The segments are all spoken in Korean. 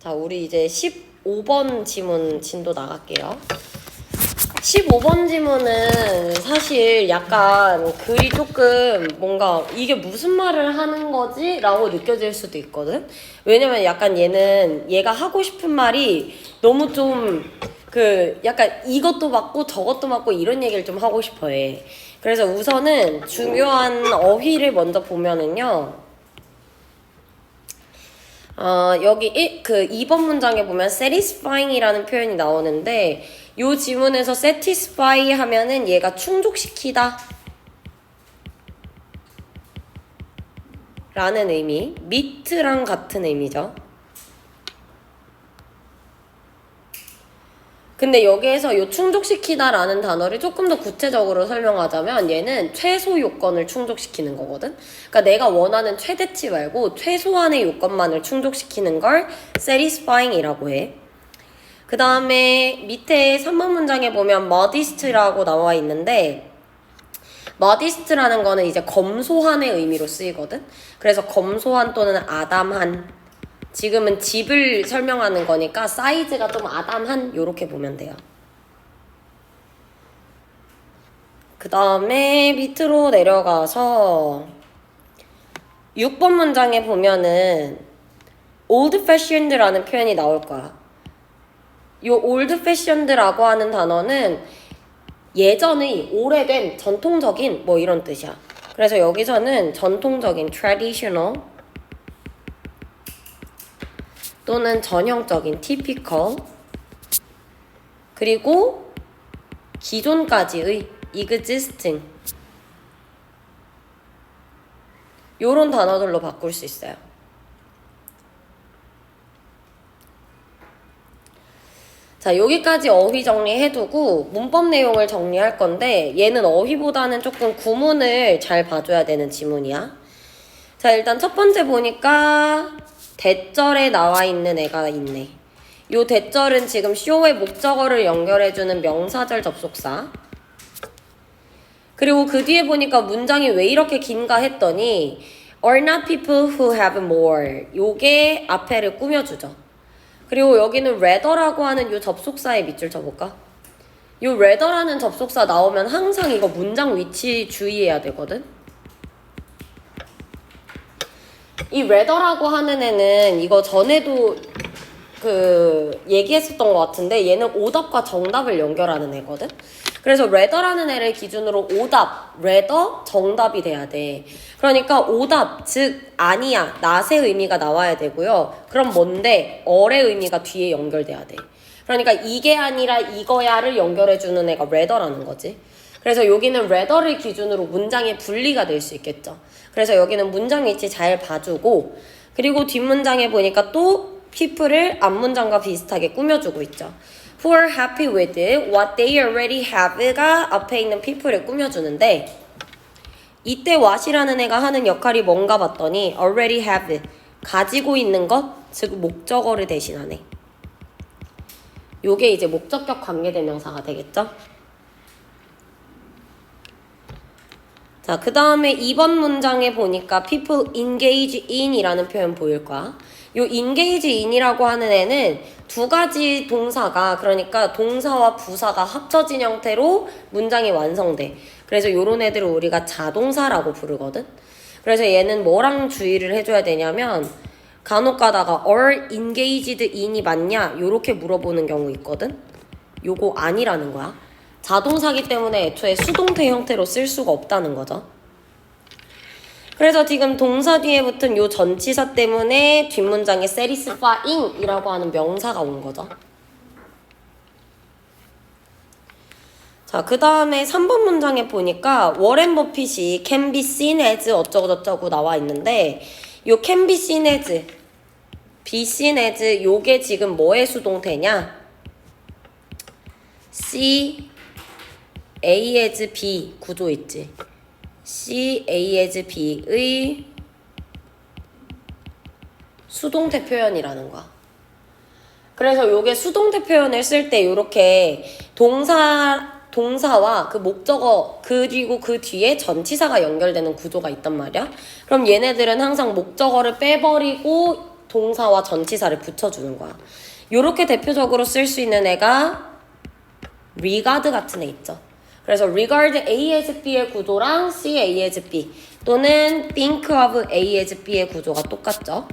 자, 우리 이제 15번 지문 진도 나갈게요. 15번 지문은 사실 약간 글이 조금 뭔가 이게 무슨 말을 하는 거지? 라고 느껴질 수도 있거든? 왜냐면 약간 얘가 하고 싶은 말이 너무 좀 약간 이것도 맞고 저것도 맞고 이런 얘기를 좀 하고 싶어 해. 그래서 우선은 중요한 어휘를 먼저 보면은요. 여기 2번 문장에 보면 satisfying이라는 표현이 나오는데 요 지문에서 satisfy 하면은 얘가 충족시키다 라는 의미, meet랑 같은 의미죠. 근데 여기에서 요 충족시키다 라는 단어를 조금 더 구체적으로 설명하자면 얘는 최소 요건을 충족시키는 거거든. 그러니까 내가 원하는 최대치 말고 최소한의 요건만을 충족시키는 걸 satisfying 이라고 해. 그 다음에 밑에 3번 문장에 보면 modest라고 나와 있는데 modest라는 거는 이제 검소한의 의미로 쓰이거든. 그래서 검소한 또는 아담한, 지금은 집을 설명하는 거니까 사이즈가 좀 아담한 요렇게 보면 돼요. 그 다음에 밑으로 내려가서 6번 문장에 보면은 old fashioned라는 표현이 나올 거야. 요 old fashioned라고 하는 단어는 예전의 오래된 전통적인 뭐 이런 뜻이야. 그래서 여기서는 전통적인 traditional 또는 전형적인 typical 그리고 기존까지의 existing 요런 단어들로 바꿀 수 있어요. 자, 여기까지 어휘 정리해두고 문법 내용을 정리할 건데 얘는 어휘보다는 조금 구문을 잘 봐줘야 되는 지문이야. 자, 일단 첫 번째 보니까 대절에 나와 있는 애가 있네. 요 대절은 지금 show의 목적어를 연결해주는 명사절 접속사. 그리고 그 뒤에 보니까 문장이 왜 이렇게 긴가 했더니 are not people who have more 요게 앞에를 꾸며주죠. 그리고 여기는 rather라고 하는 요 접속사에 밑줄 쳐볼까? 요 rather라는 접속사 나오면 항상 이거 문장 위치 주의해야 되거든? 이 rather라고 하는 애는 이거 전에도 얘기했었던 것 같은데 얘는 오답과 정답을 연결하는 애거든? 그래서 rather라는 애를 기준으로 오답, rather, 정답이 돼야 돼. 그러니까 오답, 즉 아니야, not의 의미가 나와야 되고요. 그럼 뭔데? or의 의미가 뒤에 연결돼야 돼. 그러니까 이게 아니라 이거야를 연결해주는 애가 rather라는 거지. 그래서 여기는 rather를 기준으로 문장의 분리가 될 수 있겠죠. 그래서 여기는 문장 위치 잘 봐주고 그리고 뒷문장에 보니까 또 people을 앞문장과 비슷하게 꾸며주고 있죠. Who are happy with what they already have가 앞에 있는 people을 꾸며주는데 이때 what이라는 애가 하는 역할이 뭔가 봤더니 already have, 가지고 있는 것, 즉 목적어를 대신하네. 요게 이제 목적격 관계대명사가 되겠죠. 자, 그 다음에 2번 문장에 보니까 people engage in 이라는 표현 보일 거야. 요 engage in이라고 하는 애는 두 가지 동사가, 그러니까 동사와 부사가 합쳐진 형태로 문장이 완성돼. 그래서 요런 애들을 우리가 자동사라고 부르거든. 그래서 얘는 뭐랑 주의를 해줘야 되냐면 간혹 가다가 are engaged in이 맞냐? 요렇게 물어보는 경우 있거든. 요거 아니라는 거야. 자동사기 때문에 애초에 수동태 형태로 쓸 수가 없다는 거죠. 그래서 지금 동사 뒤에 붙은 요 전치사 때문에 뒷문장에 satisfying 이라고 하는 명사가 온 거죠. 자, 그 다음에 3번 문장에 보니까 워렌 버핏이 can be seen as 어쩌고저쩌고 나와 있는데 요 can be seen as, be seen as 요게 지금 뭐의 수동태냐? C, A as B 구조 있지. C, A as B의 수동태 표현이라는 거야. 그래서 요게 수동태 표현을 쓸 때 요렇게 동사와 그 목적어 그리고 그 뒤에 전치사가 연결되는 구조가 있단 말이야. 그럼 얘네들은 항상 목적어를 빼버리고 동사와 전치사를 붙여주는 거야. 요렇게 대표적으로 쓸 수 있는 애가 regard 같은 애 있죠. 그래서 regard A as B의 구조랑 see A as B 또는 think of A as B의 구조가 똑같죠.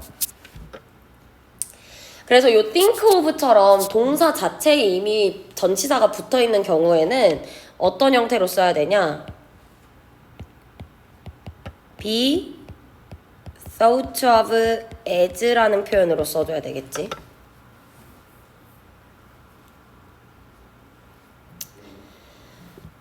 그래서 요 think of처럼 동사 자체에 이미 전치사가 붙어있는 경우에는 어떤 형태로 써야 되냐? be thought of as라는 표현으로 써줘야 되겠지.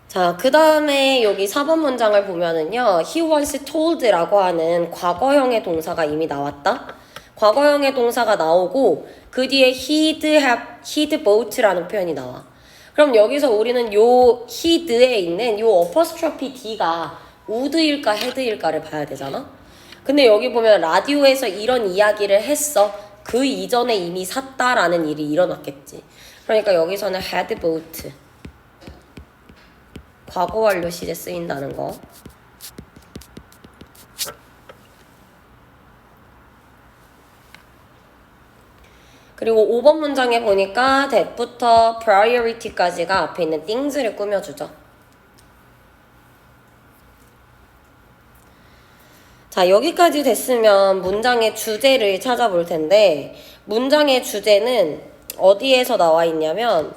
자, 그 다음에 여기 4번 문장을 보면은요, he once told라고 하는 과거형의 동사가 이미 나왔다. 과거형의 동사가 나오고 그 뒤에 he'd bought라는 표현이 나와. 그럼 여기서 우리는 요 he'd에 있는 요 어퍼스트로피 d가 would일까 had일까를 봐야 되잖아. 근데 여기 보면 라디오에서 이런 이야기를 했어. 그 이전에 이미 샀다라는 일이 일어났겠지. 그러니까 여기서는 had bought 과거 완료 시제 쓰인다는 거. 그리고 5번 문장에 보니까 that부터 priority까지가 앞에 있는 things를 꾸며주죠. 자, 여기까지 됐으면 문장의 주제를 찾아볼 텐데 문장의 주제는 어디에서 나와 있냐면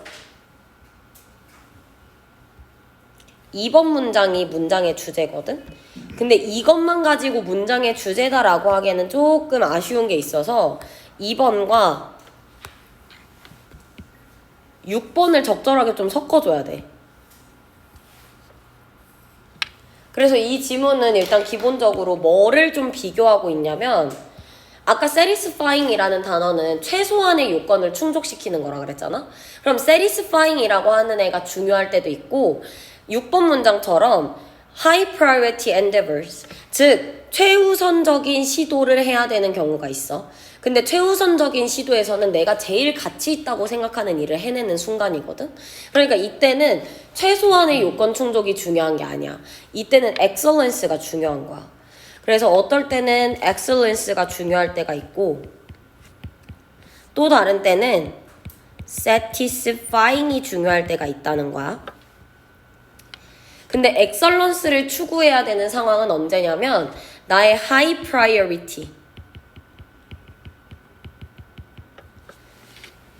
2번 문장이 문장의 주제거든? 근데 이것만 가지고 문장의 주제다라고 하기에는 조금 아쉬운 게 있어서 2번과 6번을 적절하게 좀 섞어줘야 돼. 그래서 이 지문은 일단 기본적으로 뭐를 좀 비교하고 있냐면 아까 satisfying이라는 단어는 최소한의 요건을 충족시키는 거라 그랬잖아? 그럼 satisfying이라고 하는 애가 중요할 때도 있고 6번 문장처럼 high priority endeavors 즉 최우선적인 시도를 해야 되는 경우가 있어. 근데 최우선적인 시도에서는 내가 제일 가치 있다고 생각하는 일을 해내는 순간이거든. 그러니까 이때는 최소한의 요건 충족이 중요한 게 아니야. 이때는 excellence가 중요한 거야. 그래서 어떨 때는 excellence가 중요할 때가 있고 또 다른 때는 satisfying이 중요할 때가 있다는 거야. 근데 excellence를 추구해야 되는 상황은 언제냐면 나의 high priority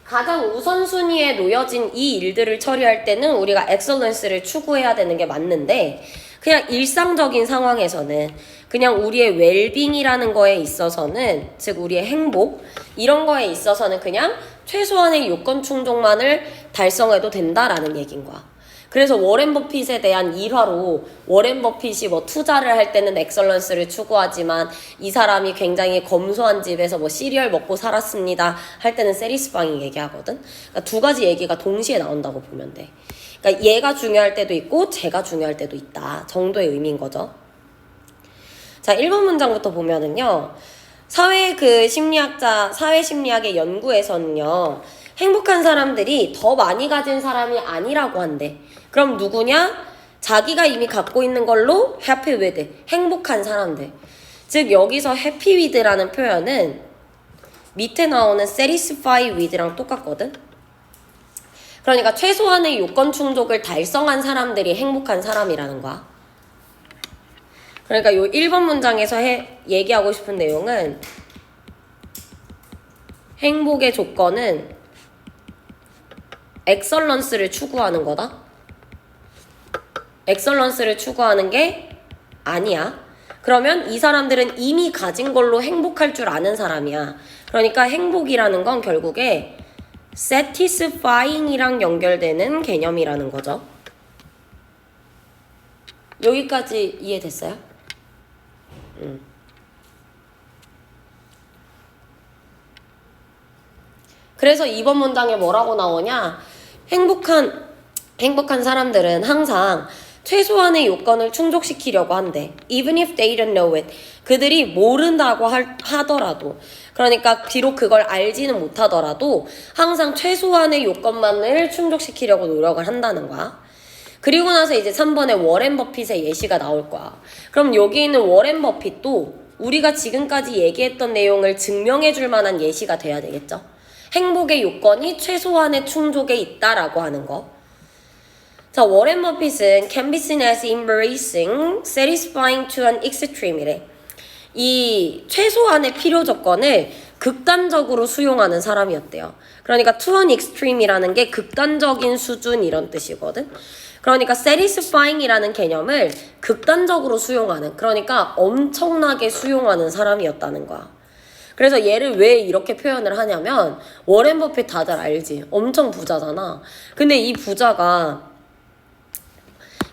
가장 우선순위에 놓여진 이 일들을 처리할 때는 우리가 excellence를 추구해야 되는 게 맞는데 그냥 일상적인 상황에서는 그냥 우리의 웰빙이라는 거에 있어서는 즉 우리의 행복 이런 거에 있어서는 그냥 최소한의 요건 충족만을 달성해도 된다라는 얘기인 거야. 그래서 워렌 버핏에 대한 일화로 워렌 버핏이 뭐 투자를 할 때는 엑설런스를 추구하지만 이 사람이 굉장히 검소한 집에서 뭐 시리얼 먹고 살았습니다 할 때는 세리스방이 얘기하거든. 그러니까 두 가지 얘기가 동시에 나온다고 보면 돼. 그러니까 얘가 중요할 때도 있고 쟤가 중요할 때도 있다 정도의 의미인 거죠. 자, 1번 문장부터 보면은요. 사회 심리학의 연구에서는요. 행복한 사람들이 더 많이 가진 사람이 아니라고 한대. 그럼 누구냐? 자기가 이미 갖고 있는 걸로 happy with, 행복한 사람들. 즉 여기서 happy with라는 표현은 밑에 나오는 satisfy with랑 똑같거든. 그러니까 최소한의 요건 충족을 달성한 사람들이 행복한 사람이라는 거야. 그러니까 요 1번 문장에서 얘기하고 싶은 내용은 행복의 조건은 엑설런스를 추구하는 거다. 엑설런스를 추구하는 게 아니야. 그러면 이 사람들은 이미 가진 걸로 행복할 줄 아는 사람이야. 그러니까 행복이라는 건 결국에 satisfying이랑 연결되는 개념이라는 거죠. 여기까지 이해됐어요? 그래서 이번 문장에 뭐라고 나오냐? 행복한 사람들은 항상 최소한의 요건을 충족시키려고 한대. Even if they don't know it. 그들이 모른다고 하더라도 그러니까 비록 그걸 알지는 못하더라도 항상 최소한의 요건만을 충족시키려고 노력을 한다는 거야. 그리고 나서 이제 3번에 워렌 버핏의 예시가 나올 거야. 그럼 여기 있는 워렌 버핏도 우리가 지금까지 얘기했던 내용을 증명해 줄 만한 예시가 돼야 되겠죠. 행복의 요건이 최소한의 충족에 있다라고 하는 거. 자, 워렌 버핏은 can be seen as embracing, satisfying to an extreme이래. 이 최소한의 필요 조건을 극단적으로 수용하는 사람이었대요. 그러니까 to an extreme이라는 게 극단적인 수준 이런 뜻이거든. 그러니까 satisfying이라는 개념을 극단적으로 수용하는, 그러니까 엄청나게 수용하는 사람이었다는 거야. 그래서 얘를 왜 이렇게 표현을 하냐면 워렌 버핏 다들 알지? 엄청 부자잖아. 근데 이 부자가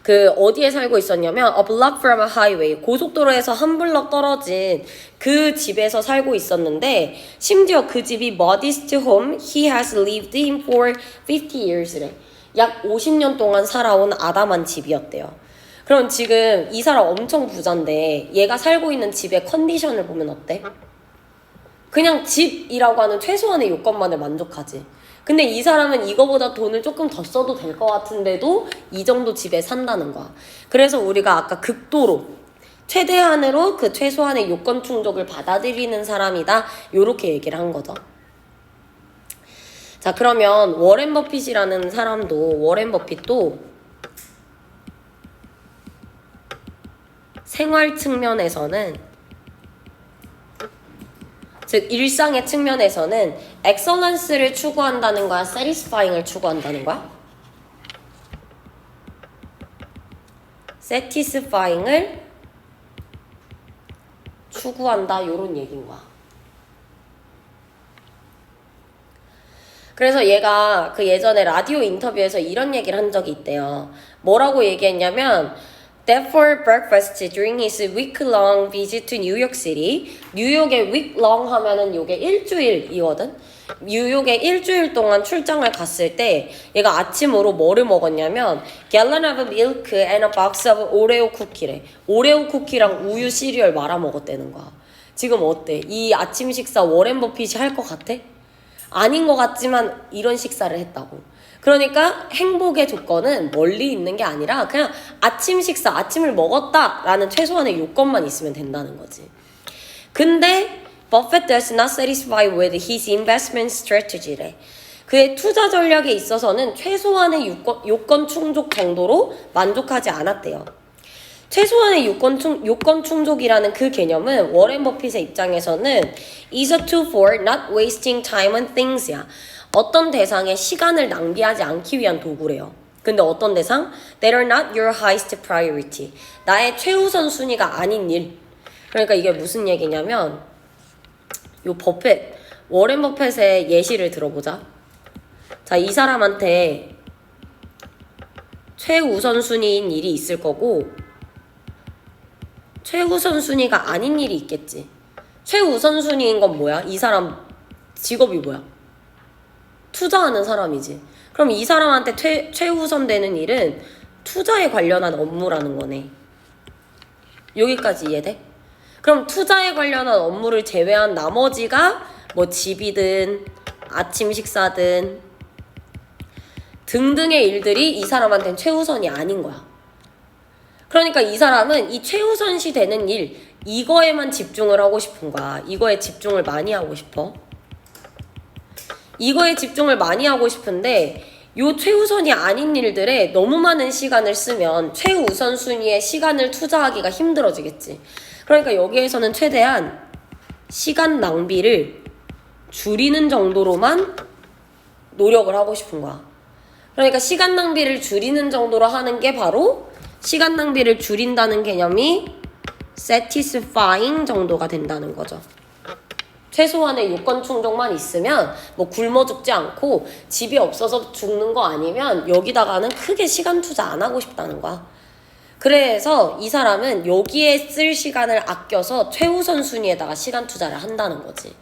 그 어디에 살고 있었냐면 a block from a highway, 고속도로에서 한 블럭 떨어진 그 집에서 살고 있었는데 심지어 그 집이 modest home he has lived in for 50 years래. 약 50년 동안 살아온 아담한 집이었대요. 그럼 지금 이 사람 엄청 부자인데 얘가 살고 있는 집의 컨디션을 보면 어때? 그냥 집이라고 하는 최소한의 요건만을 만족하지. 근데 이 사람은 이거보다 돈을 조금 더 써도 될 것 같은데도 이 정도 집에 산다는 거야. 그래서 우리가 아까 극도로 최대한으로 그 최소한의 요건 충족을 받아들이는 사람이다, 요렇게 얘기를 한 거죠. 자, 그러면 워렌 버핏이라는 사람도, 워렌 버핏도 생활 측면에서는, 즉 일상의 측면에서는 excellence를 추구한다는 거야, satisfying을 추구한다는 거야? satisfying을 추구한다, 요런 얘기인 거야. 그래서 얘가 그 예전에 라디오 인터뷰에서 이런 얘기를 한 적이 있대요. 뭐라고 얘기했냐면 that for breakfast during his week-long visit to New York City, 뉴욕에 week-long 하면은 요게 일주일이거든. 뉴욕에 일주일 동안 출장을 갔을 때 얘가 아침으로 뭐를 먹었냐면 gallon of milk and a box of 오레오 쿠키래. 오레오 쿠키랑 우유 시리얼 말아 먹었다는 거야. 지금 어때? 이 아침 식사 워렌 버핏이 할 것 같아? 아닌 것 같지만 이런 식사를 했다고. 그러니까 행복의 조건은 멀리 있는 게 아니라 그냥 아침 식사, 아침을 먹었다라는 최소한의 요건만 있으면 된다는 거지. 근데 Buffett does not satisfy with his investment strategy래. 그의 투자 전략에 있어서는 최소한의 요건 충족 정도로 만족하지 않았대요. 최소한의 요건 충족이라는 그 개념은 워렌 버핏의 입장에서는 is a tool for not wasting time on things야. 어떤 대상에 시간을 낭비하지 않기 위한 도구래요. 근데 어떤 대상? That are not your highest priority. 나의 최우선 순위가 아닌 일. 그러니까 이게 무슨 얘기냐면 요 버핏, 워렌 버핏의 예시를 들어보자. 자, 이 사람한테 최우선 순위인 일이 있을 거고 최우선 순위가 아닌 일이 있겠지. 최우선 순위인 건 뭐야? 이 사람 직업이 뭐야? 투자하는 사람이지. 그럼 이 사람한테 최우선 되는 일은 투자에 관련한 업무라는 거네. 여기까지 이해돼? 그럼 투자에 관련한 업무를 제외한 나머지가 뭐 집이든 아침 식사든 등등의 일들이 이 사람한테는 최우선이 아닌 거야. 그러니까 이 사람은 이 최우선시 되는 일, 이거에만 집중을 하고 싶은 거야. 이거에 집중을 많이 하고 싶어. 이거에 집중을 많이 하고 싶은데 요 최우선이 아닌 일들에 너무 많은 시간을 쓰면 최우선 순위에 시간을 투자하기가 힘들어지겠지. 그러니까 여기에서는 최대한 시간 낭비를 줄이는 정도로만 노력을 하고 싶은 거야. 그러니까 시간 낭비를 줄이는 정도로 하는 게 바로 시간 낭비를 줄인다는 개념이 satisfying 정도가 된다는 거죠. 최소한의 요건 충족만 있으면 뭐 굶어 죽지 않고 집이 없어서 죽는 거 아니면 여기다가는 크게 시간 투자 안 하고 싶다는 거야. 그래서 이 사람은 여기에 쓸 시간을 아껴서 최우선 순위에다가 시간 투자를 한다는 거지.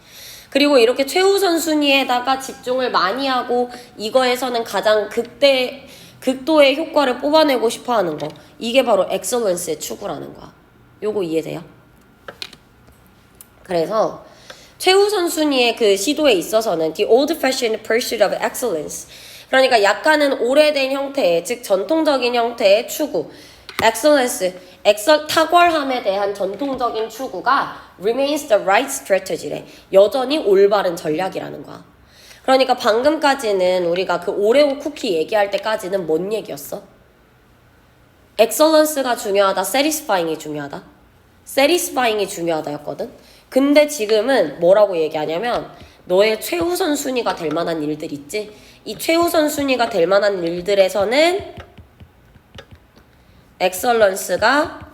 그리고 이렇게 최우선 순위에다가 집중을 많이 하고 이거에서는 가장 극도의 효과를 뽑아내고 싶어 하는 거. 이게 바로 엑셀런스의 추구라는 거야. 요거 이해돼요? 그래서 최우선 순위의 그 시도에 있어서는 the old-fashioned pursuit of excellence, 그러니까 약간은 오래된 형태의, 즉 전통적인 형태의 추구, excellence, 탁월함에 대한 전통적인 추구가 remains the right strategy래. 여전히 올바른 전략이라는 거야. 그러니까 방금까지는 우리가 그 오레오 쿠키 얘기할 때까지는 뭔 얘기였어? excellence가 중요하다, satisfying이 중요하다. satisfying이 중요하다였거든. 근데 지금은 뭐라고 얘기하냐면 너의 최우선 순위가 될 만한 일들 있지? 이 최우선 순위가 될 만한 일들에서는 excellence가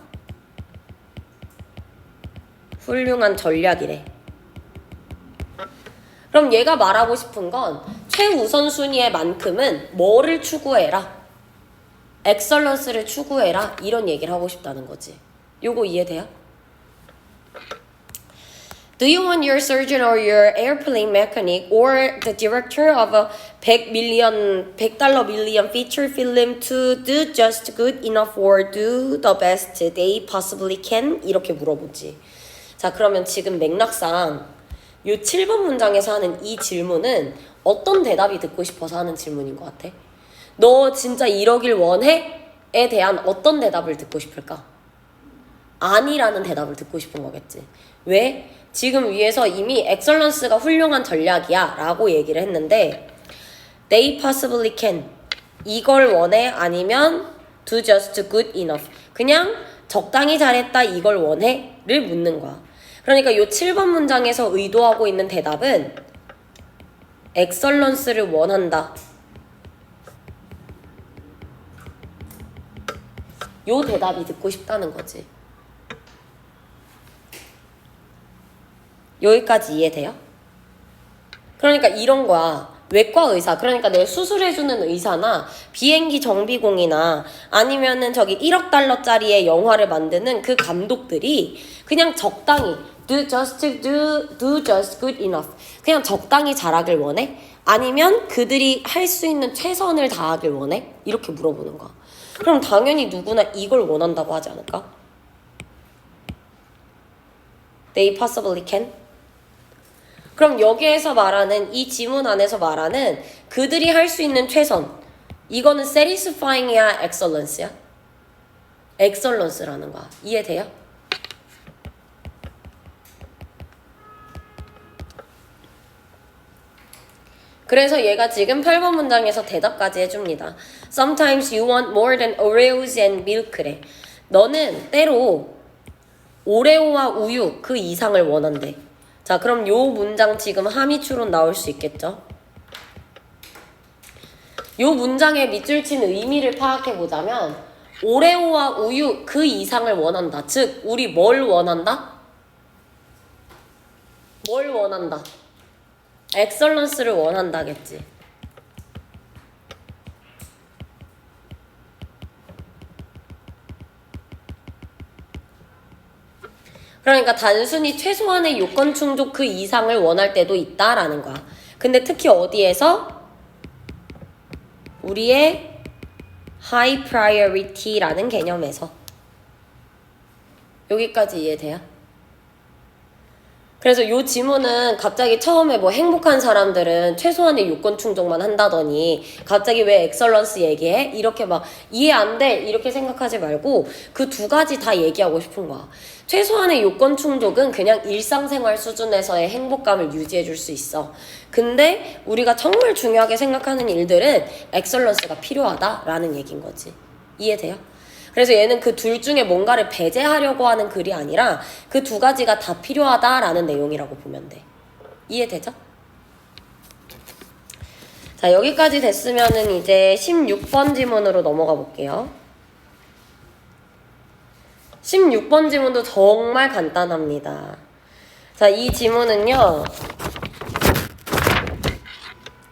훌륭한 전략이래. 그럼 얘가 말하고 싶은 건 최우선 순위의 만큼은 뭐를 추구해라? 엑설런스를 추구해라. 이런 얘기를 하고 싶다는 거지. 요거 이해돼요? Do you want your surgeon or your airplane mechanic or the director of a $100 million feature film to do just good enough or do the best they possibly can? 이렇게 물어보지. 자, 그러면 지금 맥락상 요 7번 문장에서 하는 이 질문은 어떤 대답이 듣고 싶어서 하는 질문인 것 같아? 너 진짜 이러길 원해? 에 대한 어떤 대답을 듣고 싶을까? 아니라는 대답을 듣고 싶은 거겠지. 왜? 지금 위에서 이미 엑설런스가 훌륭한 전략이야 라고 얘기를 했는데 they possibly can 이걸 원해? 아니면 do just good enough 그냥 적당히 잘했다 이걸 원해? 를 묻는 거야. 그러니까 이 7번 문장에서 의도하고 있는 대답은 엑설런스를 원한다. 요 대답이 듣고 싶다는 거지. 여기까지 이해돼요? 그러니까 이런 거야. 외과 의사, 그러니까 내 수술해주는 의사나 비행기 정비공이나 아니면은 저기 1억 달러짜리의 영화를 만드는 그 감독들이 그냥 적당히 do just good enough 그냥 적당히 잘하길 원해? 아니면 그들이 할 수 있는 최선을 다하길 원해? 이렇게 물어보는 거야. 그럼 당연히 누구나 이걸 원한다고 하지 않을까? They possibly can? 그럼 여기에서 말하는 이 지문 안에서 말하는 그들이 할 수 있는 최선 이거는 satisfying이야 excellence야? excellence라는 거야. 이해돼요? 그래서 얘가 지금 8번 문장에서 대답까지 해줍니다. Sometimes you want more than Oreos and milk래. 너는 때로 오레오와 우유 그 이상을 원한대. 자, 그럼 요 문장 지금 함의추론 나올 수 있겠죠? 요 문장의 밑줄 친 의미를 파악해보자면 오레오와 우유 그 이상을 원한다. 즉, 우리 뭘 원한다? 뭘 원한다? 엑설런스를 원한다겠지. 그러니까 단순히 최소한의 요건 충족 그 이상을 원할 때도 있다라는 거야. 근데 특히 어디에서? 우리의 high priority라는 개념에서. 여기까지 이해돼요? 그래서 요 지문은 갑자기 처음에 뭐 행복한 사람들은 최소한의 요건 충족만 한다더니 갑자기 왜 엑설런스 얘기해? 이렇게 막 이해 안 돼 이렇게 생각하지 말고 그 두 가지 다 얘기하고 싶은 거야. 최소한의 요건 충족은 그냥 일상생활 수준에서의 행복감을 유지해 줄 수 있어. 근데 우리가 정말 중요하게 생각하는 일들은 엑설런스가 필요하다라는 얘기인 거지. 이해돼요? 그래서 얘는 그 둘 중에 뭔가를 배제하려고 하는 글이 아니라 그 두 가지가 다 필요하다라는 내용이라고 보면 돼. 이해되죠? 자, 여기까지 됐으면은 이제 16번 지문으로 넘어가 볼게요. 16번 지문도 정말 간단합니다. 자, 이 지문은요.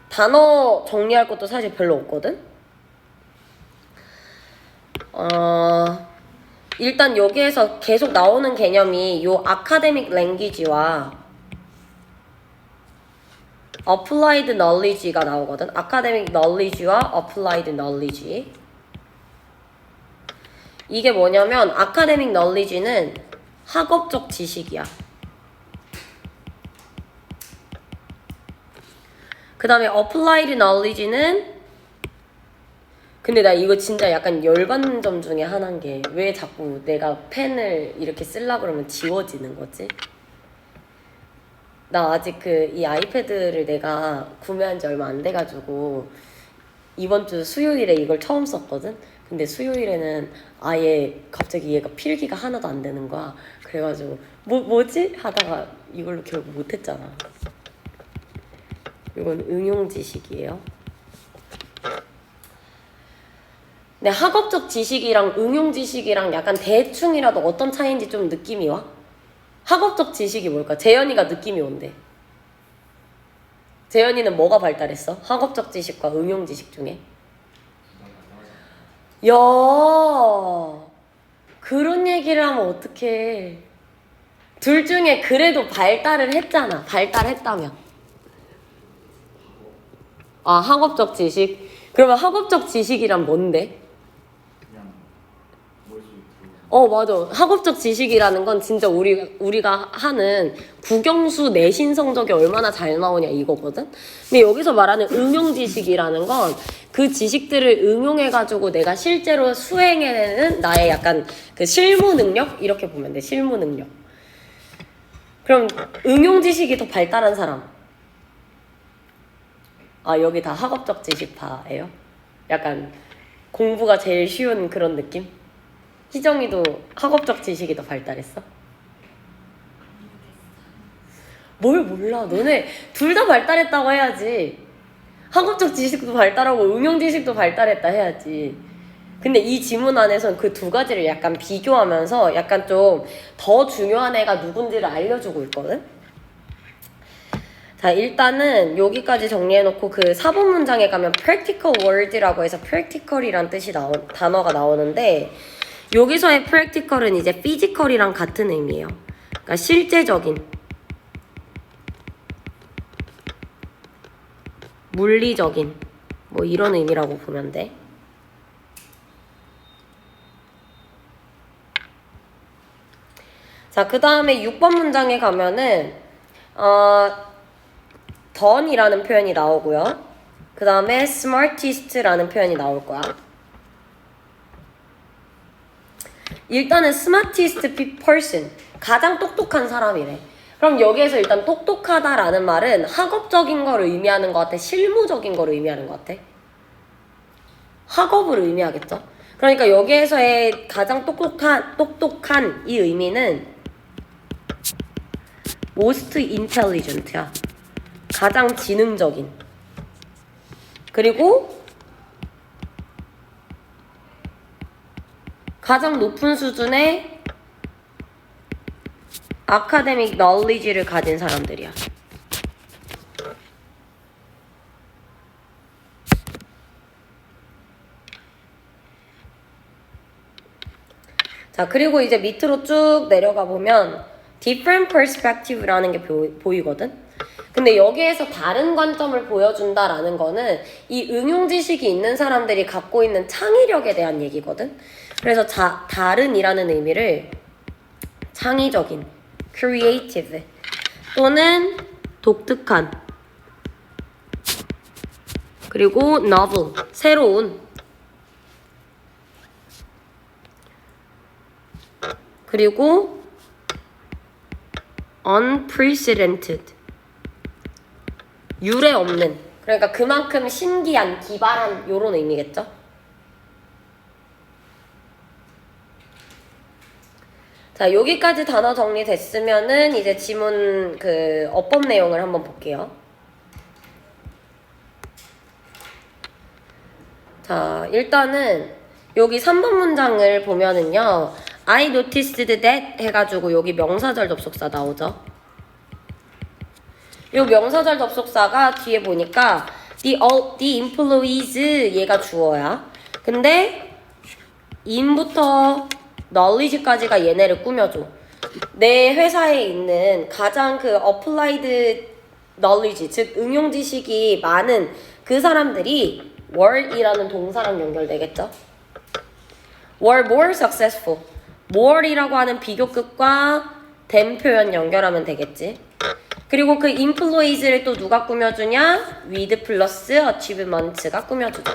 단어 정리할 것도 사실 별로 없거든? 일단 여기에서 계속 나오는 개념이 요 아카데믹 랭귀지와 applied knowledge가 나오거든. 아카데믹 knowledge와 applied knowledge. 이게 뭐냐면 아카데믹 knowledge는 학업적 지식이야. 그 다음에 applied knowledge는 근데 나 이거 진짜 약간 열받는 점 중에 하나인 게 왜 자꾸 내가 펜을 이렇게 쓰려 그러면 지워지는 거지? 나 아직 이 아이패드를 내가 구매한 지 얼마 안 돼가지고 이번 주 수요일에 이걸 처음 썼거든? 근데 수요일에는 아예 갑자기 얘가 필기가 하나도 안 되는 거야. 그래가지고 뭐지? 하다가 이걸로 결국 못했잖아. 이건 응용 지식이에요. 근데 학업적 지식이랑 응용 지식이랑 약간 대충이라도 어떤 차이인지 좀 느낌이 와? 학업적 지식이 뭘까? 재현이가 느낌이 온대. 재현이는 뭐가 발달했어? 학업적 지식과 응용 지식 중에? 야, 그런 얘기를 하면 어떡해. 둘 중에 그래도 발달을 했잖아. 발달했다며. 아, 학업적 지식? 그러면 학업적 지식이란 뭔데? 맞아. 학업적 지식이라는 건 진짜 우리가 하는 국영수 내신 성적이 얼마나 잘 나오냐 이거거든? 근데 여기서 말하는 응용 지식이라는 건 그 지식들을 응용해가지고 내가 실제로 수행해내는 나의 약간 그 실무 능력? 이렇게 보면 돼. 실무 능력. 그럼 응용 지식이 더 발달한 사람. 아, 여기 다 학업적 지식파예요? 약간 공부가 제일 쉬운 그런 느낌? 희정이도 학업적 지식이 더 발달했어? 뭘 몰라. 너네 둘 다 발달했다고 해야지. 학업적 지식도 발달하고 응용 지식도 발달했다 해야지. 근데 이 지문 안에선 그 두 가지를 약간 비교하면서 약간 좀 더 중요한 애가 누군지를 알려주고 있거든? 자, 일단은 여기까지 정리해놓고 그 4번 문장에 가면 practical word라고 해서 practical이란 단어가 나오는데 여기서의 practical은 이제 physical이랑 같은 의미예요. 그러니까 실제적인, 물리적인 뭐 이런 의미라고 보면 돼. 자, 그 다음에 6번 문장에 가면은 done이라는 표현이 나오고요. 그 다음에 smartest라는 표현이 나올 거야. 일단은 smartest person, 가장 똑똑한 사람이래. 그럼 여기에서 일단 똑똑하다라는 말은 학업적인 걸 의미하는 것 같아? 실무적인 걸 의미하는 것 같아? 학업을 의미하겠죠? 그러니까 여기에서의 가장 똑똑한 이 의미는 most intelligent야. 가장 지능적인. 그리고 가장 높은 수준의 academic knowledge를 가진 사람들이야. 자, 그리고 이제 밑으로 쭉 내려가 보면 different perspective라는 게 보이거든? 근데 여기에서 다른 관점을 보여준다라는 거는 이 응용 지식이 있는 사람들이 갖고 있는 창의력에 대한 얘기거든? 그래서 다른이라는 의미를 창의적인, creative 또는 독특한 그리고 novel, 새로운 그리고 unprecedented, 유례 없는, 그러니까 그만큼 신기한, 기발한 요런 의미겠죠? 자, 여기까지 단어 정리됐으면은 이제 지문 그 어법 내용을 한번 볼게요. 자, 일단은 여기 3번 문장을 보면은요, I noticed that 해가지고 여기 명사절 접속사 나오죠. 이 명사절 접속사가 뒤에 보니까 the employees 얘가 주어야. 근데 in부터 knowledge까지가 얘네를 꾸며줘. 내 회사에 있는 가장 그 applied knowledge, 즉 응용 지식이 많은 그 사람들이 were이라는 동사랑 연결되겠죠. were more successful. more이라고 하는 비교급과 than 표현 연결하면 되겠지. 그리고 그 employees를 또 누가 꾸며주냐? with 플러스 achievements가 꾸며주죠.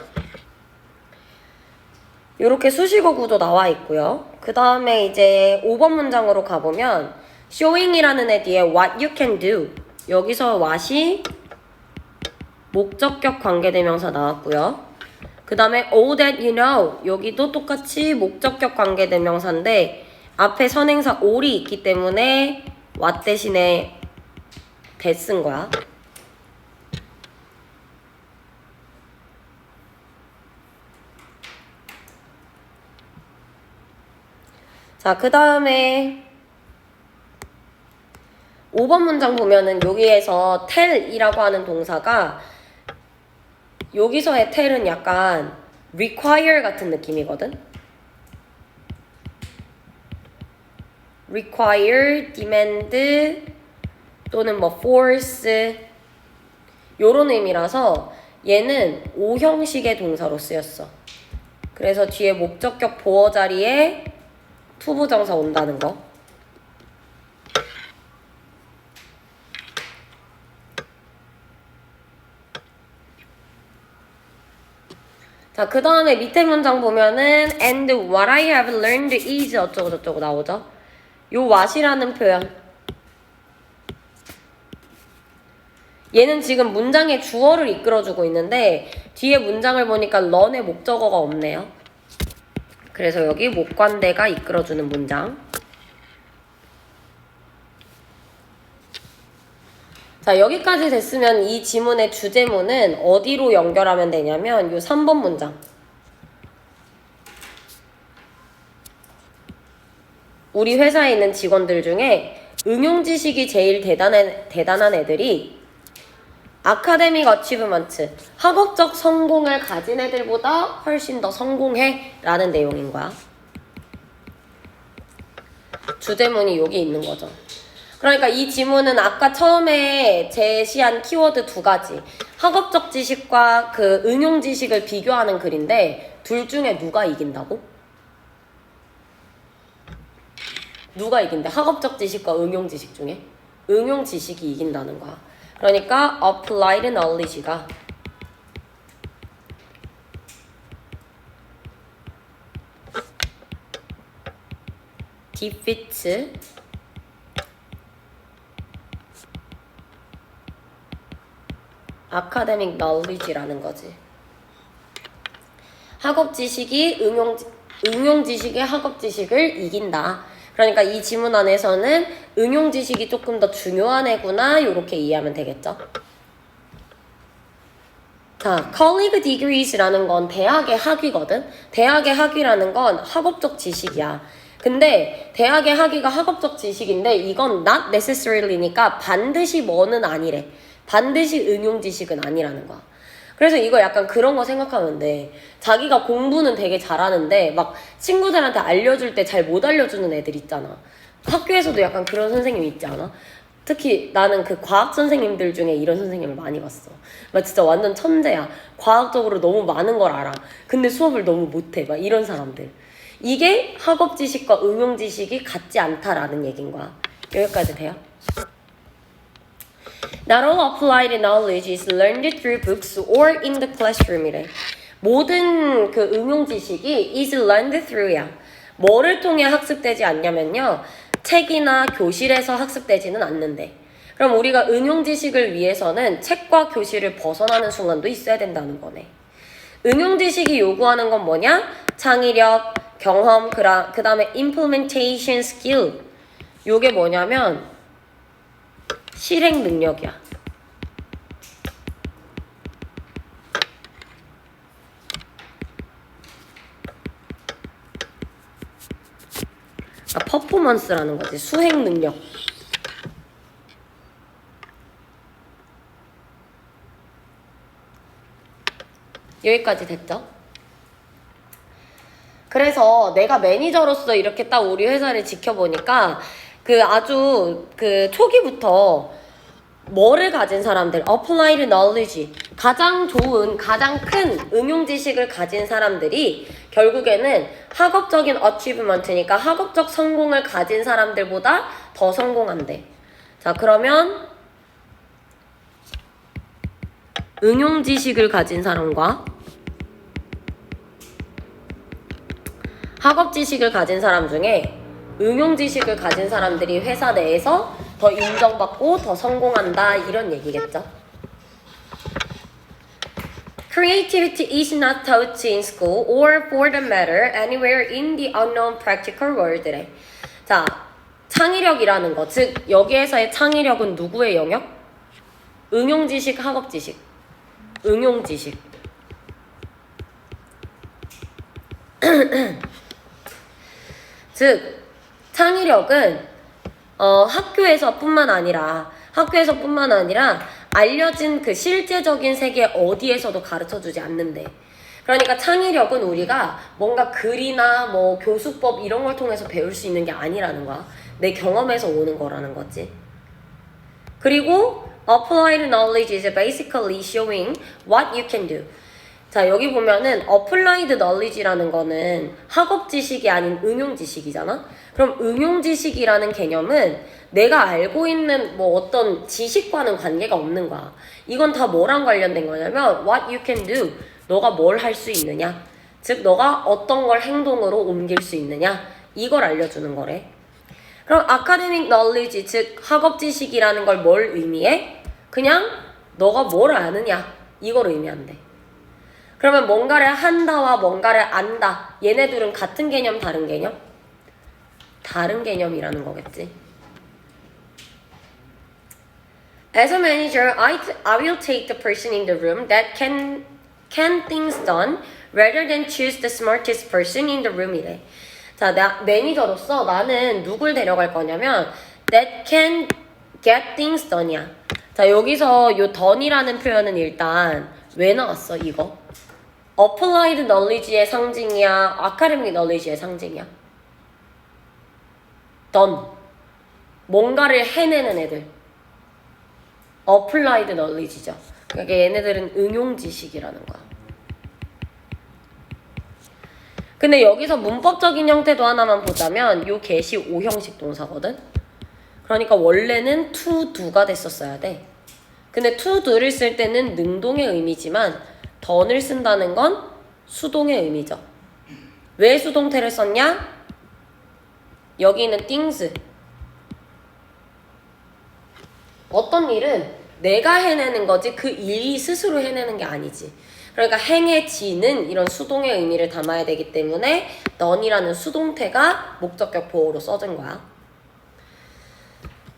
이렇게 수식어 구도 나와 있고요. 그 다음에 이제 5번 문장으로 가보면 showing이라는 애 뒤에 what you can do. 여기서 what이 목적격 관계대명사 나왔고요. 그 다음에 all that you know. 여기도 똑같이 목적격 관계대명사인데 앞에 선행사 all이 있기 때문에 what 대신에 that 쓴 거야. 자, 그 다음에 5번 문장 보면은 여기에서 tell이라고 하는 동사가 여기서의 tell은 약간 require 같은 느낌이거든. require, demand 또는 뭐 force 요런 의미라서 얘는 O 형식의 동사로 쓰였어. 그래서 뒤에 목적격 보어 자리에 투부정사 온다는 거. 자, 그 다음에 밑에 문장 보면은 and what I have learned is 어쩌고 저쩌고 나오죠. 요 what이라는 표현. 얘는 지금 문장의 주어를 이끌어주고 있는데 뒤에 문장을 보니까 learn의 목적어가 없네요. 그래서 여기 목관대가 이끌어주는 문장. 자, 여기까지 됐으면 이 지문의 주제문은 어디로 연결하면 되냐면 요 3번 문장. 우리 회사에 있는 직원들 중에 응용 지식이 제일 대단한 애들이 아카데믹 어치브먼트, 학업적 성공을 가진 애들보다 훨씬 더 성공해 라는 내용인 거야. 주제문이 여기 있는 거죠. 그러니까 이 지문은 아까 처음에 제시한 키워드 2가지, 학업적 지식과 그 응용 지식을 비교하는 글인데 둘 중에 누가 이긴다고? 누가 이긴대? 학업적 지식과 응용 지식 중에? 응용 지식이 이긴다는 거야. 그러니까 applied knowledge가 defeats academic knowledge라는 거지. 학업 지식이 응용 지식의 학업 지식을 이긴다. 그러니까 이 지문 안에서는 응용 지식이 조금 더 중요한 애구나 이렇게 이해하면 되겠죠. 자, colleague degrees라는 건 대학의 학위거든. 대학의 학위라는 건 학업적 지식이야. 근데 대학의 학위가 학업적 지식인데 이건 not necessary니까 반드시 뭐는 아니래. 반드시 응용 지식은 아니라는 거야. 그래서 이거 약간 그런 거 생각하면 돼. 자기가 공부는 되게 잘하는데 막 친구들한테 알려줄 때 잘 못 알려주는 애들 있잖아. 학교에서도 약간 그런 선생님 있지 않아? 특히 나는 그 과학 선생님들 중에 이런 선생님을 많이 봤어. 막 진짜 완전 천재야. 과학적으로 너무 많은 걸 알아. 근데 수업을 너무 못해. 막 이런 사람들. 이게 학업 지식과 응용 지식이 같지 않다라는 얘기인 거야. 여기까지 돼요? Not all applied knowledge is learned through books or in the classroom이래. 모든 그 응용 지식이 is learned through야. 뭐를 통해 학습되지 않냐면요. 책이나 교실에서 학습되지는 않는데. 그럼 우리가 응용 지식을 위해서는 책과 교실을 벗어나는 순간도 있어야 된다는 거네. 응용 지식이 요구하는 건 뭐냐? 창의력, 경험, 그 다음에 implementation skill. 요게 뭐냐면 실행 능력이야. 퍼포먼스라는 거지. 수행 능력. 여기까지 됐죠? 그래서 내가 매니저로서 이렇게 딱 우리 회사를 지켜보니까 그 아주 그 초기부터 뭐를 가진 사람들, applied knowledge, 가장 좋은, 가장 큰 응용 지식을 가진 사람들이 결국에는 학업적인 achievement니까 학업적 성공을 가진 사람들보다 더 성공한대. 자, 그러면 응용 지식을 가진 사람과 학업 지식을 가진 사람 중에 응용 지식을 가진 사람들이 회사 내에서 더 인정받고 더 성공한다 이런 얘기겠죠. Creativity is not taught in school or for the matter anywhere in the unknown practical world래. 자, 창의력이라는 거, 즉 여기에서의 창의력은 누구의 영역? 응용 지식, 학업 지식. 응용 지식. 즉 창의력은 학교에서뿐만 아니라 알려진 그 실제적인 세계 어디에서도 가르쳐주지 않는데. 그러니까 창의력은 우리가 뭔가 글이나 뭐 교수법 이런 걸 통해서 배울 수 있는 게 아니라는 거야. 내 경험에서 오는 거라는 거지. 그리고 applied knowledge is basically showing what you can do. 자, 여기 보면은 applied knowledge라는 거는 학업 지식이 아닌 응용 지식이잖아? 그럼 응용 지식이라는 개념은 내가 알고 있는 뭐 어떤 지식과는 관계가 없는 거야. 이건 다 뭐랑 관련된 거냐면 what you can do. 너가 뭘 할 수 있느냐. 즉 너가 어떤 걸 행동으로 옮길 수 있느냐. 이걸 알려주는 거래. 그럼 academic knowledge, 즉 학업 지식이라는 걸 뭘 의미해? 그냥 너가 뭘 아느냐. 이걸 의미한대. 그러면 뭔가를 한다와 뭔가를 안다. 얘네들은 같은 개념, 다른 개념? 다른 개념이라는 거겠지. As a manager, I will take the person in the room that can things done rather than choose the smartest person in the room이래. 자, 나 매니저로서 나는 누굴 데려갈 거냐면 that can get things done이야. 자, 여기서 요 done이라는 표현은 일단 왜 나왔어, 이거? applied knowledge의 상징이야? academic knowledge의 상징이야? done. 뭔가를 해내는 애들. applied knowledge죠. 그러니까 얘네들은 응용 지식이라는 거야. 근데 여기서 문법적인 형태도 하나만 보자면 요 get이 5형식 동사거든? 그러니까 원래는 to do가 됐었어야 돼. 근데 to do를 쓸 때는 능동의 의미지만 done을 쓴다는 건 수동의 의미죠. 왜 수동태를 썼냐? 여기 있는 things. 어떤 일은 내가 해내는 거지 그 일이 스스로 해내는 게 아니지. 그러니까 행해지는 이런 수동의 의미를 담아야 되기 때문에 done이라는 수동태가 목적격 보호로 써진 거야.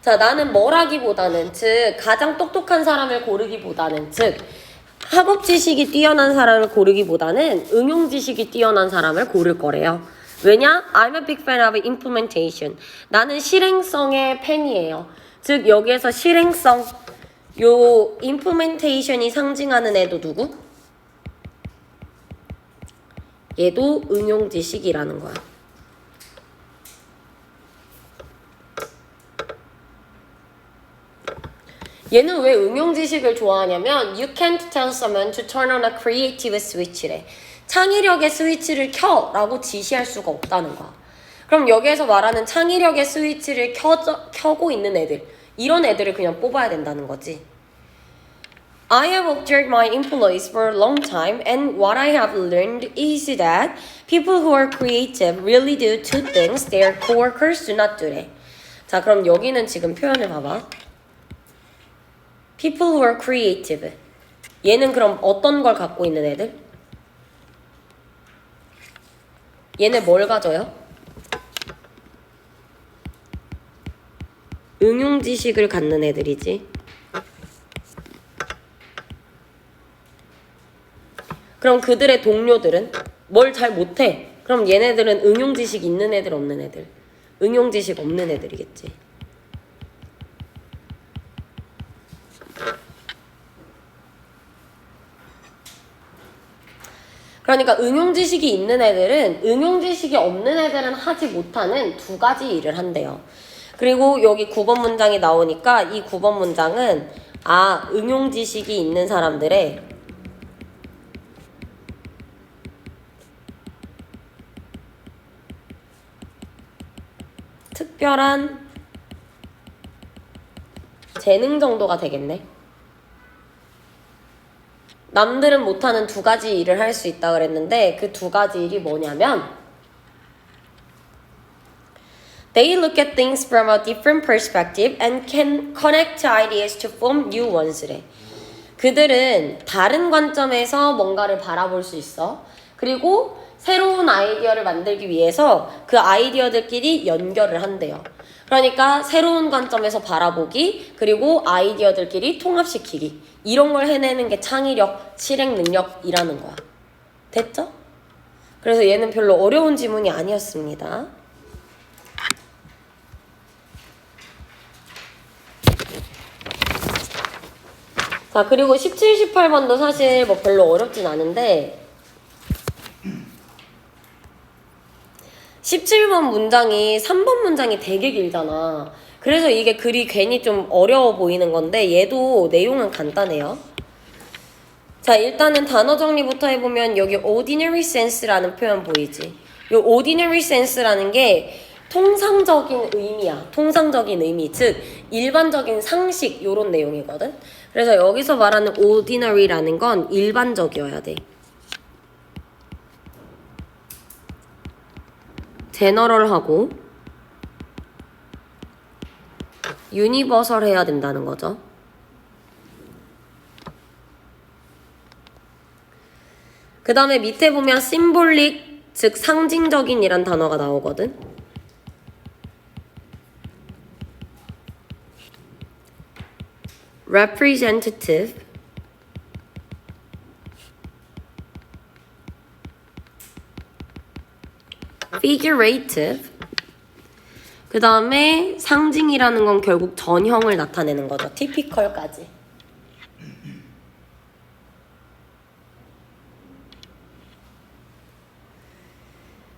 자, 나는 뭘 하기보다는, 즉 가장 똑똑한 사람을 고르기보다는, 즉 학업 지식이 뛰어난 사람을 고르기보다는 응용 지식이 뛰어난 사람을 고를 거래요. 왜냐? I'm a big fan of implementation. 나는 실행성의 팬이에요. 즉 여기에서 실행성, 요 implementation이 상징하는 애도 누구? 얘도 응용 지식이라는 거야. 얘는 왜 응용 지식을 좋아하냐면 You can't tell someone to turn on a creative switch래. 창의력의 스위치를 켜 라고 지시할 수가 없다는 거야. 그럼 여기에서 말하는 창의력의 스위치를 켜고 있는 애들, 이런 애들을 그냥 뽑아야 된다는 거지. I have observed my employees for a long time and what I have learned is that people who are creative really do two things their coworkers do not do래. 자, 그럼 여기는 지금 표현을 봐봐. People who are creative. 얘는 그럼 어떤 걸 갖고 있는 애들? 얘네 뭘 가져요? 응용 지식을 갖는 애들이지. 그럼 그들의 동료들은 뭘 잘 못해. 그럼 얘네들은 응용 지식 있는 애들 없는 애들. 응용 지식 없는 애들이겠지. 그러니까 응용 지식이 있는 애들은 응용 지식이 없는 애들은 하지 못하는 두 가지 일을 한대요. 그리고 여기 9번 문장이 나오니까 이 9번 문장은 응용 지식이 있는 사람들의 특별한 재능 정도가 되겠네. 남들은 못하는 두 가지 일을 할 수 있다 그랬는데 그 두 가지 일이 뭐냐면 They look at things from a different perspective and can connect ideas to form new ones래. 그들은 다른 관점에서 뭔가를 바라볼 수 있어. 그리고 새로운 아이디어를 만들기 위해서 그 아이디어들끼리 연결을 한대요. 그러니까 새로운 관점에서 바라보기, 그리고 아이디어들끼리 통합시키기. 이런 걸 해내는 게 창의력, 실행 능력이라는 거야. 됐죠? 그래서 얘는 별로 어려운 지문이 아니었습니다. 자, 그리고 17, 18번도 사실 뭐 별로 어렵진 않은데 17번 문장이 3번 문장이 되게 길잖아. 그래서 이게 글이 괜히 좀 어려워 보이는 건데 얘도 내용은 간단해요. 자, 일단은 단어 정리부터 해보면 여기 ordinary sense라는 표현 보이지? 이 ordinary sense라는 게 통상적인 의미야. 통상적인 의미. 즉 일반적인 상식 요런 내용이거든. 그래서 여기서 말하는 ordinary라는 건 일반적이어야 돼. 제너럴하고 유니버설 해야 된다는 거죠. 그 다음에 밑에 보면 symbolic, 즉 상징적인 이란 단어가 나오거든. representative, figurative, 그 다음에 상징이라는 건 결국 전형을 나타내는 거죠. typical까지.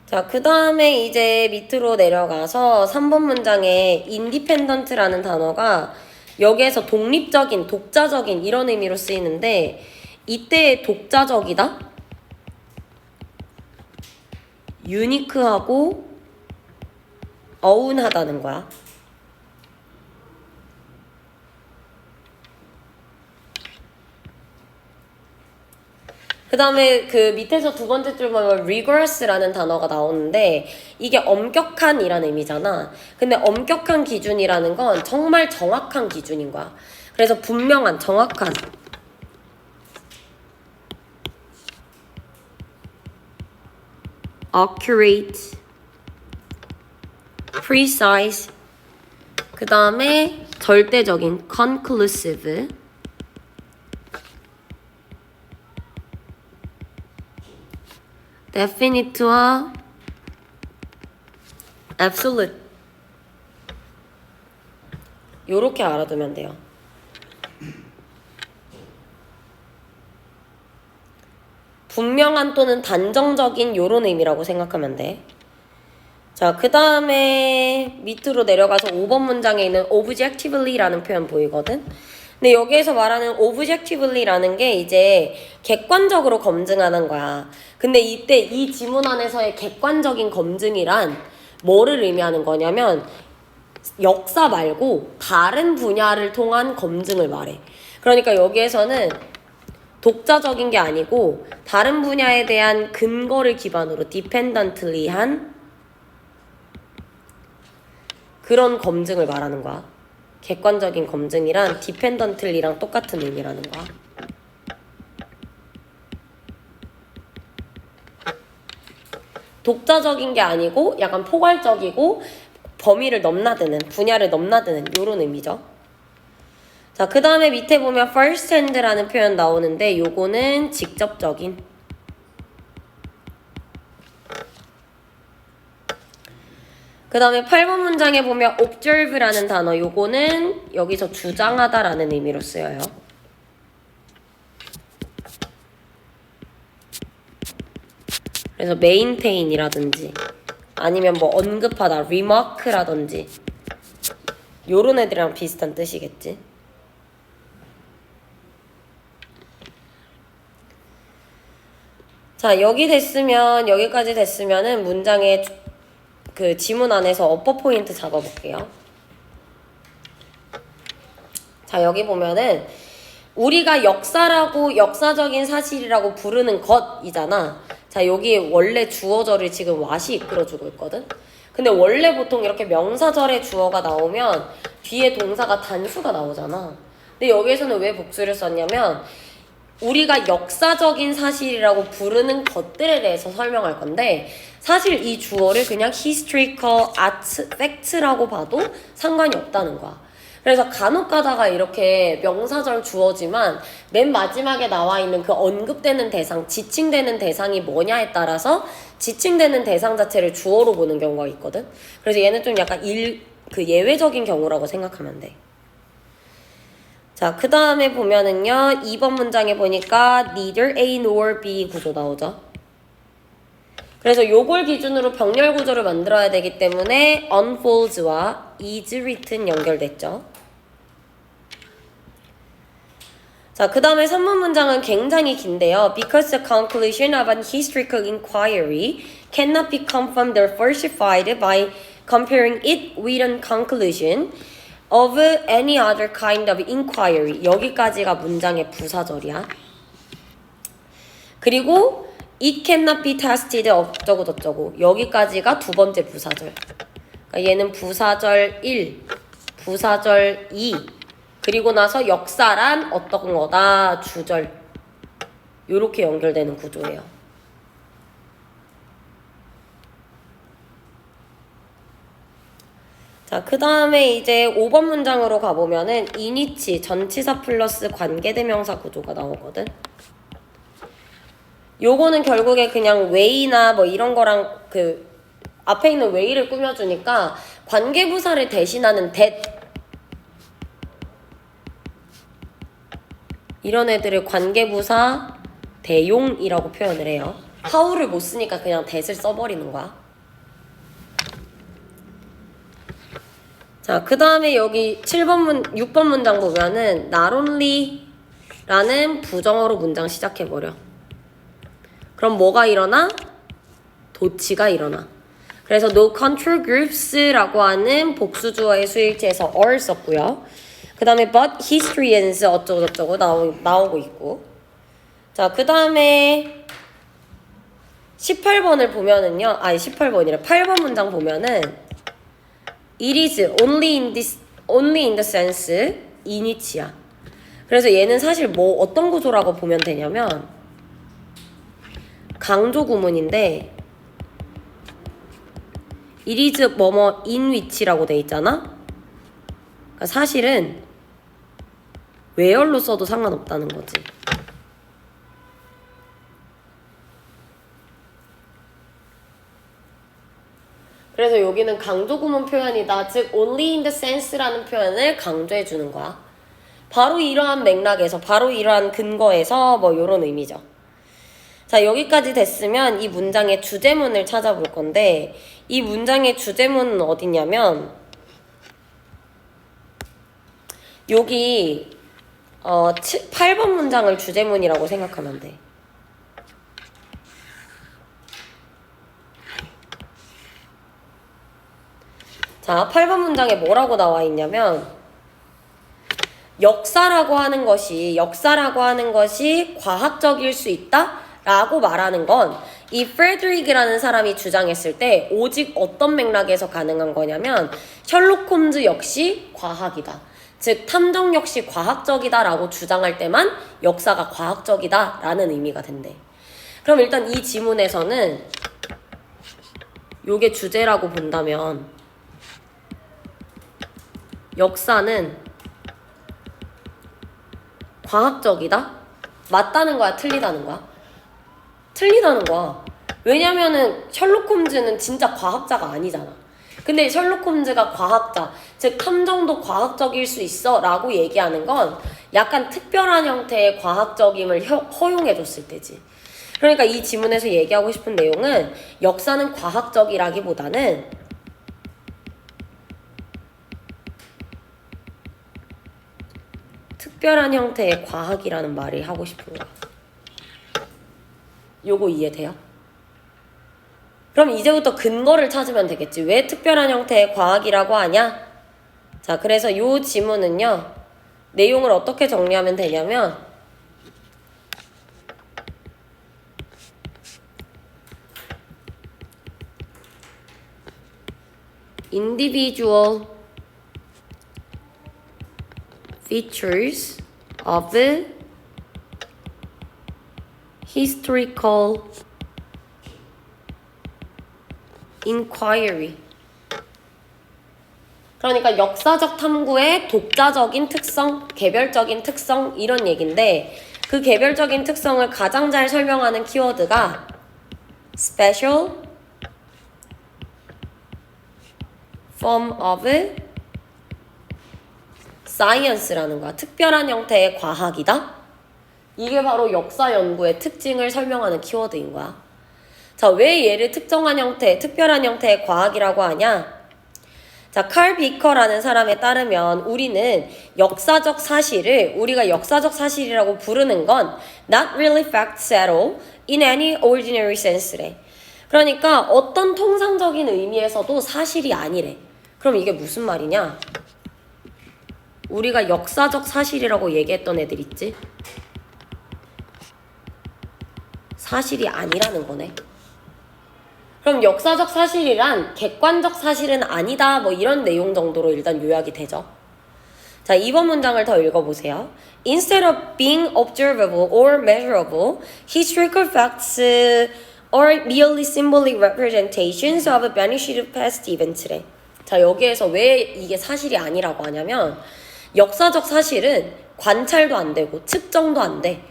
자, 그 다음에 이제 밑으로 내려가서 3번 문장에 independent라는 단어가 여기에서 독립적인, 독자적인 이런 의미로 쓰이는데 이때 독자적이다? 유니크하고 어운하다는 거야. 그 다음에 그 밑에서 두 번째 줄 보면 rigorous라는 단어가 나오는데 이게 엄격한 이란 의미잖아. 근데 엄격한 기준이라는 건 정말 정확한 기준인 거야. 그래서 분명한, 정확한. accurate, precise, 그 다음에 절대적인 conclusive, definite와 absolute 요렇게 알아두면 돼요. 분명한 또는 단정적인 요런 의미라고 생각하면 돼. 자, 그 다음에 밑으로 내려가서 5번 문장에 있는 objectively라는 표현 보이거든? 근데 여기에서 말하는 objectively라는 게 이제 객관적으로 검증하는 거야. 근데 이때 이 지문 안에서의 객관적인 검증이란 뭐를 의미하는 거냐면 역사 말고 다른 분야를 통한 검증을 말해. 그러니까 여기에서는 독자적인 게 아니고 다른 분야에 대한 근거를 기반으로 dependently 한 그런 검증을 말하는 거야. 객관적인 검증이란 dependently랑 똑같은 의미라는 거야. 독자적인 게 아니고 약간 포괄적이고 범위를 넘나드는, 분야를 넘나드는 이런 의미죠. 자, 그 다음에 밑에 보면 first hand라는 표현 나오는데 요거는 직접적인. 그 다음에 8번 문장에 보면 observe라는 단어, 요거는 여기서 주장하다라는 의미로 쓰여요. 그래서 maintain이라든지 아니면 뭐 언급하다, remark라든지 요런 애들이랑 비슷한 뜻이겠지. 자, 여기까지 됐으면은 문장의 그 지문 안에서 어퍼 포인트 잡아볼게요. 자, 여기 보면은 우리가 역사라고, 역사적인 사실이라고 부르는 것이잖아. 자, 여기 원래 주어절을 지금 what이 이끌어주고 있거든. 근데 원래 보통 이렇게 명사절에 주어가 나오면 뒤에 동사가 단수가 나오잖아. 근데 여기에서는 왜 복수를 썼냐면 우리가 역사적인 사실이라고 부르는 것들에 대해서 설명할 건데 사실 이 주어를 그냥 historical fact라고 봐도 상관이 없다는 거야. 그래서 간혹 가다가 이렇게 명사절 주어지만 맨 마지막에 나와 있는 그 언급되는 대상, 지칭되는 대상이 뭐냐에 따라서 지칭되는 대상 자체를 주어로 보는 경우가 있거든. 그래서 얘는 좀 약간 그 예외적인 경우라고 생각하면 돼. 자, 그 다음에 보면은요, 2번 문장에 보니까 neither A nor B 구조 나오죠. 그래서 요걸 기준으로 병렬 구조를 만들어야 되기 때문에 unfolds와 is written 연결됐죠. 자, 그 다음에 3번 문장은 굉장히 긴데요. Because the conclusion of an historical inquiry cannot be confirmed or falsified by comparing it with a conclusion of any other kind of inquiry. 여기까지가 문장의 부사절이야. 그리고 it cannot be tested 어쩌고 저쩌고. 여기까지가 두 번째 부사절. 그러니까 얘는 부사절 1, 부사절 2, 그리고 나서 역사란 어떤 거다, 주절. 요렇게 연결되는 구조예요. 자, 그 다음에 이제 5번 문장으로 가보면은 이니치, 전치사 플러스 관계대명사 구조가 나오거든. 요거는 결국에 그냥 way나 뭐 이런 거랑 그 앞에 있는 way를 꾸며주니까 관계부사를 대신하는 that 이런 애들을 관계부사 대용이라고 표현을 해요. how를 못 쓰니까 그냥 that을 써버리는 거야. 자, 그 다음에 여기 6번 문장 보면은 not only 라는 부정어로 문장 시작해버려. 그럼 뭐가 일어나? 도치가 일어나. 그래서 no control groups라고 하는 복수주어의 수일체에서 or 썼고요. 그 다음에 but historians 어쩌고저쩌고 나오고 있고. 자, 그 다음에 18번을 보면은요. 18번이래. 8번 문장 보면은 it is only in the sense in which야. 그래서 얘는 사실 뭐 어떤 구조라고 보면 되냐면 강조 구문인데 it is 뭐뭐 in which라고 돼 있잖아. 그러니까 사실은 where로 써도 상관없다는 거지. 그래서 여기는 강조 구문 표현이다. 즉 only in the sense라는 표현을 강조해 주는 거야. 바로 이러한 맥락에서, 바로 이러한 근거에서 뭐 이런 의미죠. 자, 여기까지 됐으면 이 문장의 주제문을 찾아볼 건데 이 문장의 주제문은 어디냐면 여기 8번 문장을 주제문이라고 생각하면 돼. 자, 8번 문장에 뭐라고 나와 있냐면 역사라고 하는 것이 과학적일 수 있다? 라고 말하는 건 이 프레드릭이라는 사람이 주장했을 때 오직 어떤 맥락에서 가능한 거냐면 셜록 홈즈 역시 과학이다. 즉 탐정 역시 과학적이다 라고 주장할 때만 역사가 과학적이다 라는 의미가 된대. 그럼 일단 이 지문에서는 요게 주제라고 본다면 역사는 과학적이다? 맞다는 거야? 틀리다는 거야? 틀리다는 거야. 왜냐면은 셜록 홈즈는 진짜 과학자가 아니잖아. 근데 셜록 홈즈가 과학자, 즉 탐정도 과학적일 수 있어 라고 얘기하는 건 약간 특별한 형태의 과학적임을 허용해줬을 때지. 그러니까 이 지문에서 얘기하고 싶은 내용은 역사는 과학적이라기보다는 특별한 형태의 과학이라는 말을 하고 싶은 거야. 요거 이해돼요? 그럼 이제부터 근거를 찾으면 되겠지. 왜 특별한 형태의 과학이라고 하냐? 자, 그래서 요 지문은요. 내용을 어떻게 정리하면 되냐면 individual features of historical inquiry. 그러니까 역사적 탐구의 독자적인 특성, 개별적인 특성 이런 얘기인데 그 개별적인 특성을 가장 잘 설명하는 키워드가 special form of science라는 거야. 특별한 형태의 과학이다. 이게 바로 역사 연구의 특징을 설명하는 키워드인 거야. 자, 왜 얘를 특정한 형태, 특별한 형태의 과학이라고 하냐? 자, 칼 비커라는 사람에 따르면 우리는 역사적 사실을 우리가 역사적 사실이라고 부르는 건 not really facts at all in any ordinary sense래. 그러니까 어떤 통상적인 의미에서도 사실이 아니래. 그럼 이게 무슨 말이냐? 우리가 역사적 사실이라고 얘기했던 애들 있지? 사실이 아니라는 거네. 그럼 역사적 사실이란 객관적 사실은 아니다 뭐 이런 내용 정도로 일단 요약이 되죠. 자, 2번 문장을 더 읽어보세요. Instead of being observable or measurable, historical facts are merely symbolic representations of a beneficial past events래. 자, 여기에서 왜 이게 사실이 아니라고 하냐면 역사적 사실은 관찰도 안 되고 측정도 안 돼.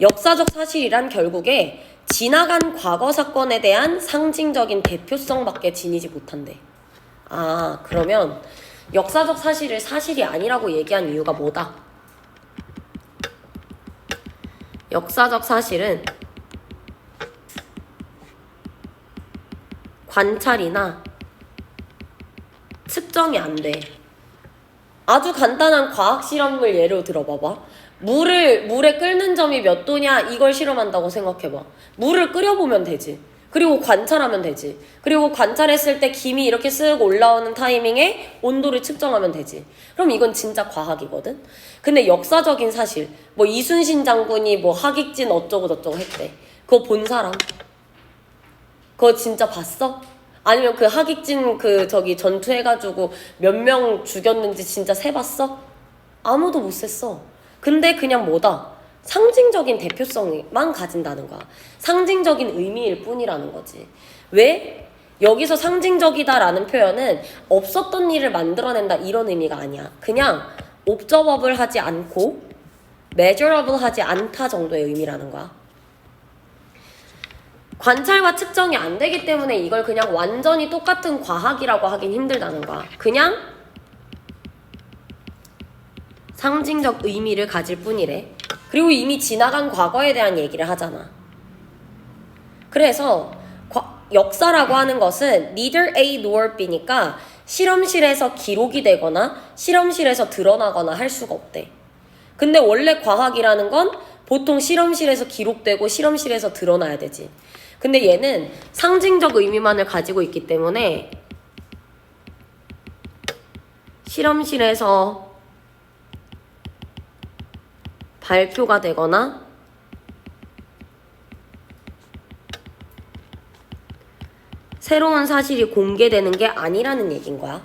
역사적 사실이란 결국에 지나간 과거 사건에 대한 상징적인 대표성밖에 지니지 못한대. 아, 그러면 역사적 사실을 사실이 아니라고 얘기한 이유가 뭐다? 역사적 사실은 관찰이나 측정이 안 돼. 아주 간단한 과학 실험을 예로 들어봐봐. 물에 끓는 점이 몇 도냐 이걸 실험한다고 생각해봐. 물을 끓여보면 되지. 그리고 관찰하면 되지. 그리고 관찰했을 때 김이 이렇게 쓱 올라오는 타이밍에 온도를 측정하면 되지. 그럼 이건 진짜 과학이거든. 근데 역사적인 사실, 뭐 이순신 장군이 뭐 하객진 어쩌고 저쩌고 했대. 그거 본 사람? 그거 진짜 봤어? 아니면 그 하객진 전투해가지고 몇 명 죽였는지 진짜 세봤어? 아무도 못 셌어. 근데 그냥 뭐다? 상징적인 대표성만 가진다는 거야. 상징적인 의미일 뿐이라는 거지. 왜? 여기서 상징적이다라는 표현은 없었던 일을 만들어낸다 이런 의미가 아니야. 그냥 observable 하지 않고 measurable 하지 않다 정도의 의미라는 거야. 관찰과 측정이 안 되기 때문에 이걸 그냥 완전히 똑같은 과학이라고 하긴 힘들다는 거야. 그냥 상징적 의미를 가질 뿐이래. 그리고 이미 지나간 과거에 대한 얘기를 하잖아. 그래서 역사라고 하는 것은 neither A nor B니까 실험실에서 기록이 되거나 실험실에서 드러나거나 할 수가 없대. 근데 원래 과학이라는 건 보통 실험실에서 기록되고 실험실에서 드러나야 되지. 근데 얘는 상징적 의미만을 가지고 있기 때문에 실험실에서 발표가 되거나 새로운 사실이 공개되는 게 아니라는 얘기인 거야.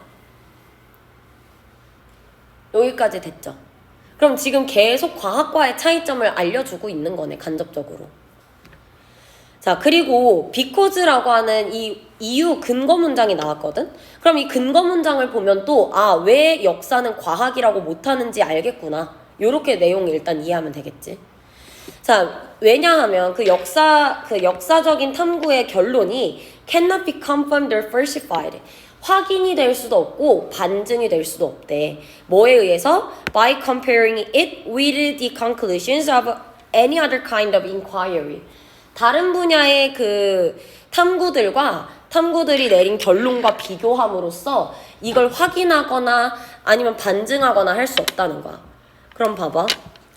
여기까지 됐죠? 그럼 지금 계속 과학과의 차이점을 알려주고 있는 거네, 간접적으로. 자, 그리고 because라고 하는 이 이유 근거 문장이 나왔거든? 그럼 이 근거 문장을 보면 또 왜 역사는 과학이라고 못하는지 알겠구나. 요렇게 내용 일단 이해하면 되겠지. 자, 왜냐하면 그 역사적인 탐구의 결론이 cannot be confirmed or falsified. 확인이 될 수도 없고 반증이 될 수도 없대. 뭐에 의해서? By comparing it with the conclusions of any other kind of inquiry. 다른 분야의 그 탐구들이 내린 결론과 비교함으로써 이걸 확인하거나 아니면 반증하거나 할 수 없다는 거야. 그럼 봐봐.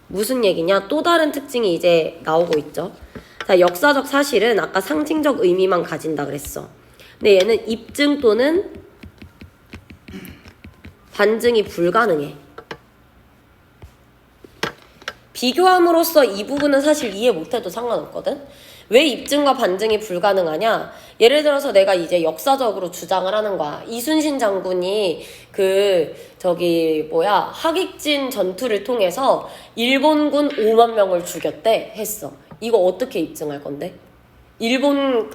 무슨 얘기냐? 또 다른 특징이 이제 나오고 있죠. 자, 역사적 사실은 아까 상징적 의미만 가진다 그랬어. 근데 얘는 입증 또는 반증이 불가능해. 비교함으로써 이 부분은 사실 이해 못해도 상관없거든. 왜 입증과 반증이 불가능하냐? 예를 들어서 내가 이제 역사적으로 주장을 하는 거야. 이순신 장군이 하객진 전투를 통해서 일본군 5만 명을 죽였대 했어. 이거 어떻게 입증할 건데? 일본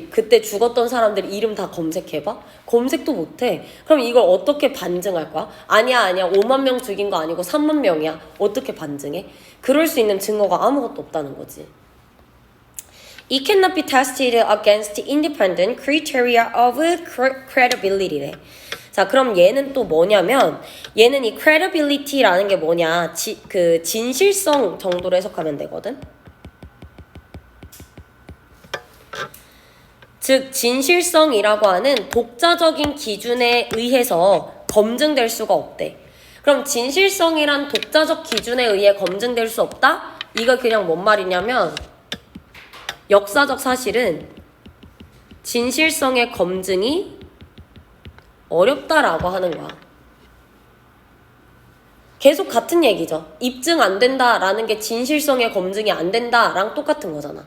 그때 죽었던 사람들 이름 다 검색해봐? 검색도 못해. 그럼 이걸 어떻게 반증할 거야? 아니야 5만 명 죽인 거 아니고 3만 명이야. 어떻게 반증해? 그럴 수 있는 증거가 아무것도 없다는 거지. It cannot be tested against independent criteria of credibility래. 자, 그럼 얘는 또 뭐냐면 얘는 이 credibility라는 게 뭐냐? 진실성 정도로 해석하면 되거든. 즉 진실성이라고 하는 독자적인 기준에 의해서 검증될 수가 없대. 그럼 진실성이란 독자적 기준에 의해 검증될 수 없다? 이거 그냥 뭔 말이냐면 역사적 사실은 진실성의 검증이 어렵다라고 하는 거야. 계속 같은 얘기죠. 입증 안 된다라는 게 진실성의 검증이 안 된다랑 똑같은 거잖아.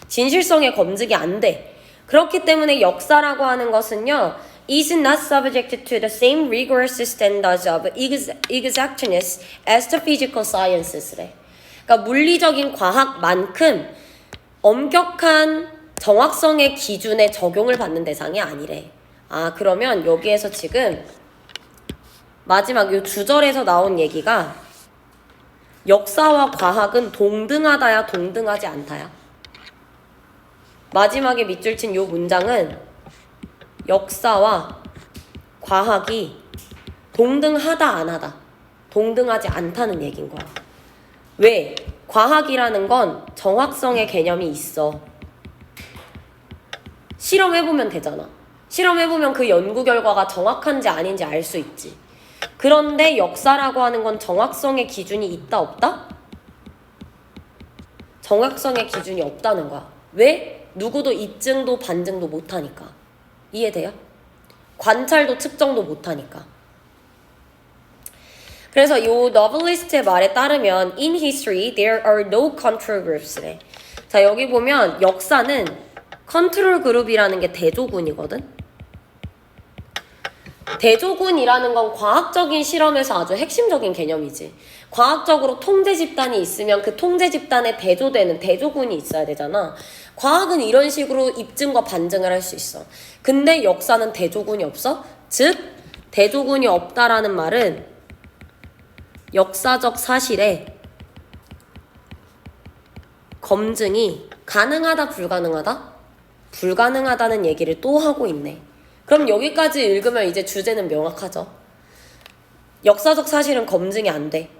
진실성의 검증이 안 돼. 그렇기 때문에 역사라고 하는 것은요, is not subject to the same rigorous standards of exactness as the physical sciences래. 그러니까 물리적인 과학만큼 엄격한 정확성의 기준에 적용을 받는 대상이 아니래. 아, 그러면 여기에서 지금 마지막 이 주절에서 나온 얘기가 역사와 과학은 동등하다야 동등하지 않다야? 마지막에 밑줄 친 이 문장은 역사와 과학이 동등하다 안 하다, 동등하지 않다는 얘기인 거야. 왜? 과학이라는 건 정확성의 개념이 있어. 실험해보면 되잖아. 실험해보면 그 연구 결과가 정확한지 아닌지 알 수 있지. 그런데 역사라고 하는 건 정확성의 기준이 있다 없다? 정확성의 기준이 없다는 거야. 왜? 누구도 입증도 반증도 못하니까. 이해돼요? 관찰도 측정도 못하니까. 그래서 이 너블리스트의 말에 따르면 In history, there are no control groups래. 자, 여기 보면 역사는 컨트롤 그룹이라는 게 대조군이거든. 대조군이라는 건 과학적인 실험에서 아주 핵심적인 개념이지. 과학적으로 통제 집단이 있으면 그 통제 집단에 대조되는 대조군이 있어야 되잖아. 과학은 이런 식으로 입증과 반증을 할 수 있어. 근데 역사는 대조군이 없어? 즉 대조군이 없다라는 말은 역사적 사실에 검증이 가능하다 불가능하다? 불가능하다는 얘기를 또 하고 있네. 그럼 여기까지 읽으면 이제 주제는 명확하죠. 역사적 사실은 검증이 안 돼.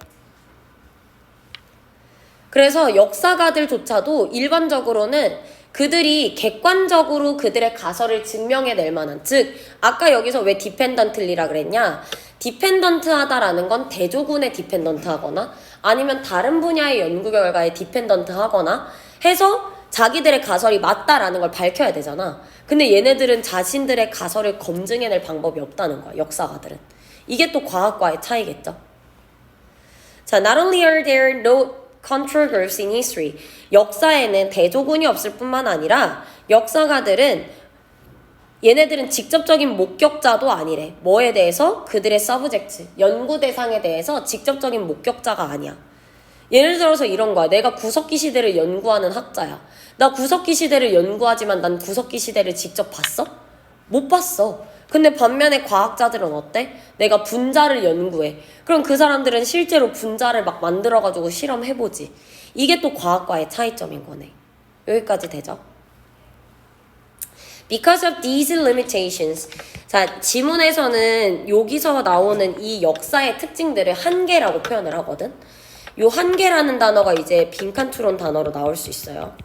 그래서 역사가들조차도 일반적으로는 그들이 객관적으로 그들의 가설을 증명해낼 만한, 즉 아까 여기서 왜 디펜던틀리라 그랬냐? 디펜던트하다라는 건 대조군에 디펜던트하거나 아니면 다른 분야의 연구 결과에 디펜던트하거나 해서 자기들의 가설이 맞다라는 걸 밝혀야 되잖아. 근데 얘네들은 자신들의 가설을 검증해낼 방법이 없다는 거야, 역사가들은. 이게 또 과학과의 차이겠죠. 자, not only are there no control groups in history, 역사에는 대조군이 없을 뿐만 아니라 역사가들은 얘네들은 직접적인 목격자도 아니래. 뭐에 대해서? 그들의 서브젝트, 연구 대상에 대해서 직접적인 목격자가 아니야. 예를 들어서 이런 거야. 내가 구석기 시대를 연구하는 학자야. 나 구석기 시대를 연구하지만 난 구석기 시대를 직접 봤어? 못 봤어. 근데 반면에 과학자들은 어때? 내가 분자를 연구해. 그럼 그 사람들은 실제로 분자를 막 만들어가지고 실험해보지. 이게 또 과학과의 차이점인 거네. 여기까지 되죠? Because of these limitations. 자, 지문에서는 여기서 나오는 이 역사의 특징들을 한계라고 표현을 하거든. 요 한계라는 단어가 이제 빈칸투론 단어로 나올 수 있어요.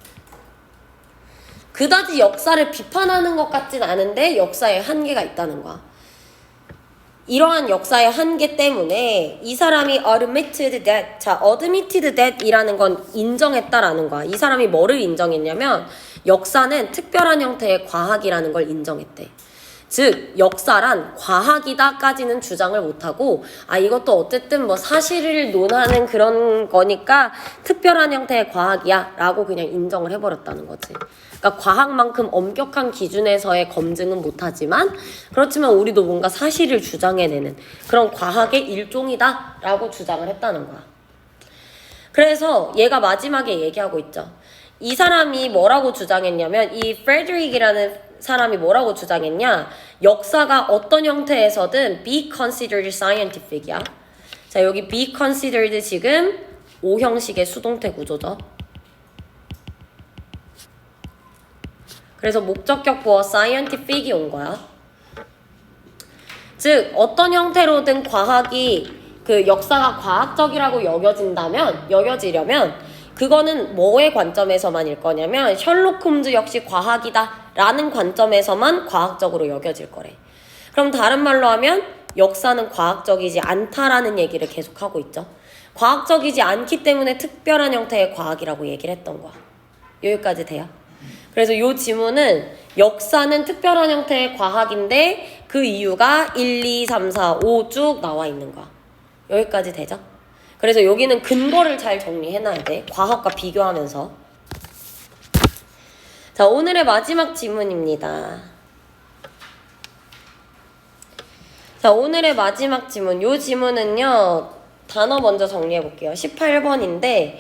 그다지 역사를 비판하는 것 같진 않은데 역사에 한계가 있다는 거야. 이러한 역사의 한계 때문에 이 사람이 admitted that, 자, admitted that 이라는 건 인정했다라는 거야. 이 사람이 뭐를 인정했냐면 역사는 특별한 형태의 과학이라는 걸 인정했대. 즉 역사란 과학이다까지는 주장을 못하고 이것도 어쨌든 뭐 사실을 논하는 그런 거니까 특별한 형태의 과학이야 라고 그냥 인정을 해버렸다는 거지. 그러니까 과학만큼 엄격한 기준에서의 검증은 못하지만 그렇지만 우리도 뭔가 사실을 주장해내는 그런 과학의 일종이다 라고 주장을 했다는 거야. 그래서 얘가 마지막에 얘기하고 있죠. 이 사람이 뭐라고 주장했냐면 이 프레드릭이라는 사람이 뭐라고 주장했냐, 역사가 어떤 형태에서든 be considered scientific이야. 자, 여기 be considered 지금 O 형식의 수동태 구조죠. 그래서 목적격 보어 scientific이 온 거야. 즉 어떤 형태로든 과학이 그 역사가 과학적이라고 여겨지려면 그거는 뭐의 관점에서만일 거냐면 셜록 홈즈 역시 과학이다 라는 관점에서만 과학적으로 여겨질 거래. 그럼 다른 말로 하면 역사는 과학적이지 않다라는 얘기를 계속하고 있죠. 과학적이지 않기 때문에 특별한 형태의 과학이라고 얘기를 했던 거야. 여기까지 돼요? 그래서 이 지문은 역사는 특별한 형태의 과학인데 그 이유가 1, 2, 3, 4, 5 쭉 나와 있는 거야. 여기까지 되죠? 그래서 여기는 근거를 잘 정리해놔야 돼. 과학과 비교하면서. 자, 오늘의 마지막 지문입니다. 자, 오늘의 마지막 지문. 요 지문은요, 단어 먼저 정리해볼게요. 18번인데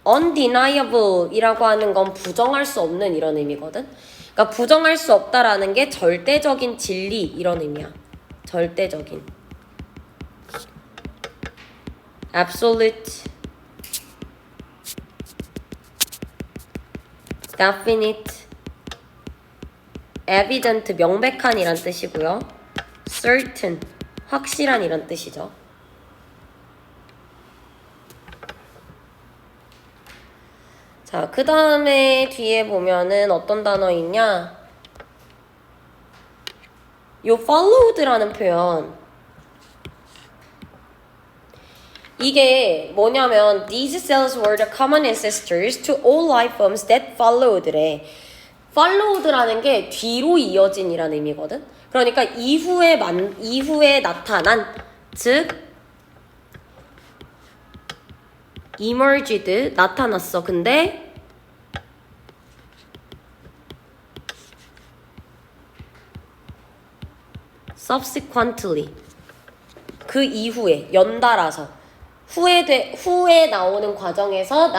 undeniable 이라고 하는 건 부정할 수 없는 이런 의미거든. 그러니까 부정할 수 없다라는 게 절대적인 진리 이런 의미야. 절대적인. absolute, definite, evident, 명백한 이란 뜻이고요. certain, 확실한 이란 뜻이죠. 자, 그 다음에 뒤에 보면은 어떤 단어 있냐? 요 followed라는 표현. 이게 뭐냐면 these cells were the common ancestors to all life forms that followed래. followed라는 게 뒤로 이어진이라는 의미거든. 그러니까 이후에 나타난, 즉 emerged, 나타났어. 근데 subsequently, 그 이후에 연달아서 후에 나오는 과정에서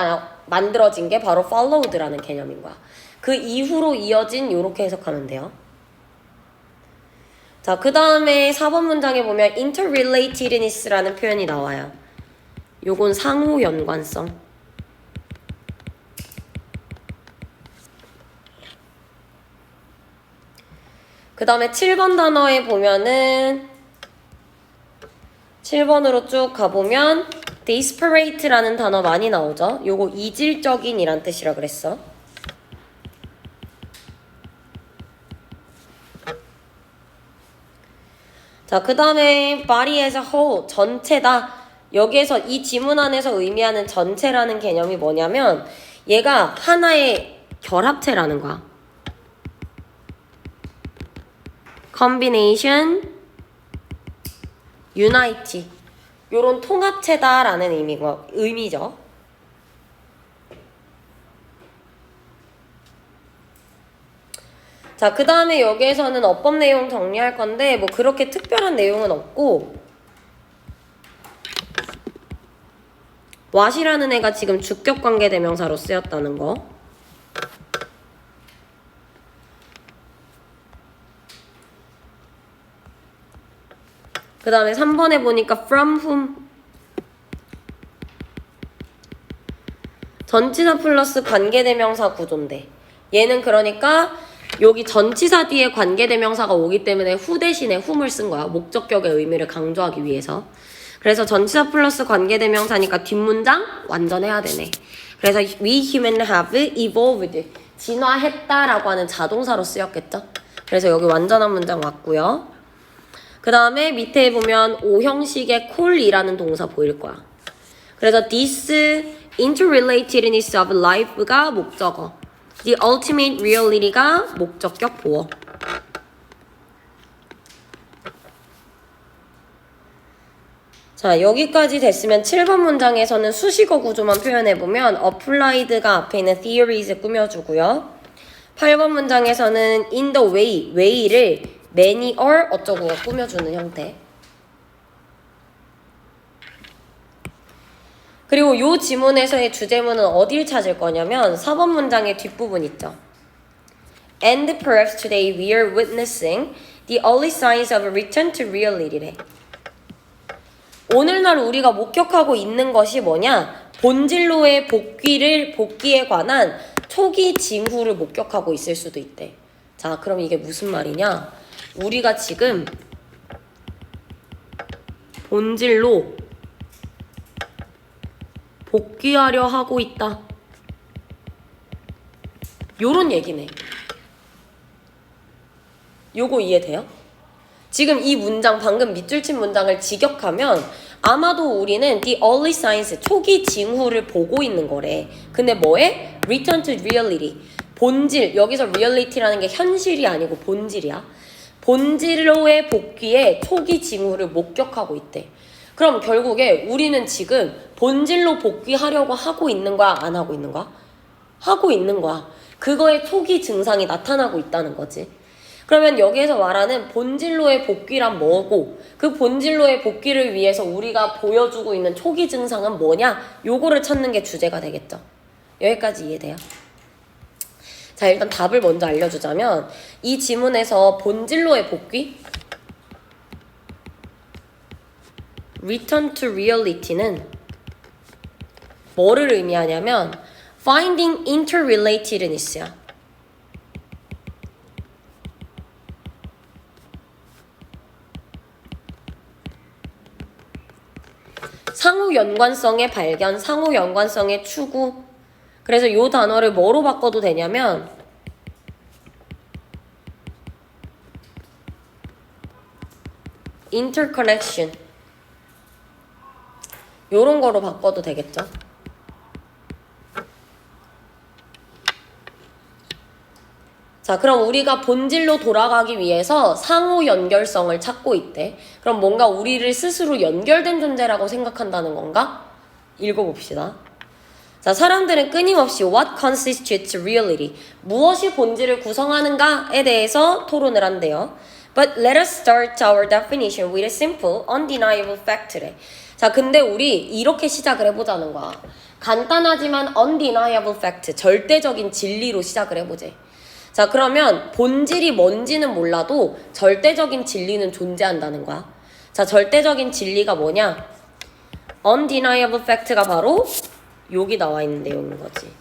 만들어진 게 바로 followed라는 개념인 거야. 그 이후로 이어진, 요렇게 해석하면 돼요. 자, 그 다음에 4번 문장에 보면 interrelatedness라는 표현이 나와요. 요건 상호 연관성. 그 다음에 7번 단어에 보면은 7번으로 쭉 가보면 desperate라는 단어 많이 나오죠. 요거 이질적인 이란 뜻이라 그랬어. 자, 그 다음에 body as a whole, 전체다. 여기에서 이 지문 안에서 의미하는 전체라는 개념이 뭐냐면 얘가 하나의 결합체라는 거야. combination, unite, 요런 통합체다라는 의미죠. 자, 그 다음에 여기에서는 어법 내용 정리할 건데 뭐 그렇게 특별한 내용은 없고, what이라는 애가 지금 주격관계 대명사로 쓰였다는 거. 그 다음에 3번에 보니까 from whom, 전치사 플러스 관계대명사 구조인데 얘는 그러니까 여기 전치사 뒤에 관계대명사가 오기 때문에 who 대신에 whom을 쓴 거야. 목적격의 의미를 강조하기 위해서. 그래서 전치사 플러스 관계대명사니까 뒷문장 완전해야 되네. 그래서 we human have evolved, 진화했다라고 하는 자동사로 쓰였겠죠. 그래서 여기 완전한 문장 왔고요. 그 다음에 밑에 보면 O 형식의 call이라는 동사 보일 거야. 그래서 this interrelatedness of life가 목적어, the ultimate reality가 목적격 보어. 자, 여기까지 됐으면 7번 문장에서는 수식어 구조만 표현해보면 applied가 앞에 있는 theories에 꾸며주고요. 8번 문장에서는 in the way를 many or 어쩌고가 꾸며주는 형태. 그리고 이 지문에서의 주제문은 어딜 찾을 거냐면 4번 문장의 뒷부분 있죠. And perhaps today we are witnessing the early signs of a return to reality래. 오늘날 우리가 목격하고 있는 것이 뭐냐? 본질로의 복귀에 관한 초기 징후를 목격하고 있을 수도 있대. 자, 그럼 이게 무슨 말이냐? 우리가 지금 본질로 복귀하려 하고 있다. 요런 얘기네. 요거 이해돼요? 지금 이 문장, 방금 밑줄 친 문장을 직역하면 아마도 우리는 the early signs, 초기 징후를 보고 있는 거래. 근데 뭐에? return to reality. 본질, 여기서 reality라는 게 현실이 아니고 본질이야. 본질로의 복귀에 초기 징후를 목격하고 있대. 그럼 결국에 우리는 지금 본질로 복귀하려고 하고 있는 거야? 안 하고 있는 거야? 하고 있는 거야. 그거의 초기 증상이 나타나고 있다는 거지. 그러면 여기에서 말하는 본질로의 복귀란 뭐고 그 본질로의 복귀를 위해서 우리가 보여주고 있는 초기 증상은 뭐냐? 요거를 찾는 게 주제가 되겠죠. 여기까지 이해돼요? 자, 일단 답을 먼저 알려주자면 이 지문에서 본질로의 복귀? Return to reality는 뭐를 의미하냐면 finding interrelatedness야. 상호 연관성의 발견, 상호 연관성의 추구. 그래서 이 단어를 뭐로 바꿔도 되냐면 interconnection. 요런 거로 바꿔도 되겠죠. 자, 그럼 우리가 본질로 돌아가기 위해서 상호 연결성을 찾고 있대. 그럼 뭔가 우리를 스스로 연결된 존재라고 생각한다는 건가? 읽어봅시다. 자, 사람들은 끊임없이 what constitutes reality, 무엇이 본질을 구성하는가에 대해서 토론을 한대요. But let us start our definition with a simple, undeniable fact래. 자, 근데 우리 이렇게 시작을 해보자는 거야. 간단하지만 undeniable fact, 절대적인 진리로 시작을 해보재. 자, 그러면 본질이 뭔지는 몰라도 절대적인 진리는 존재한다는 거야. 자, 절대적인 진리가 뭐냐? undeniable fact가 바로 여기 나와 있는 내용인 거지.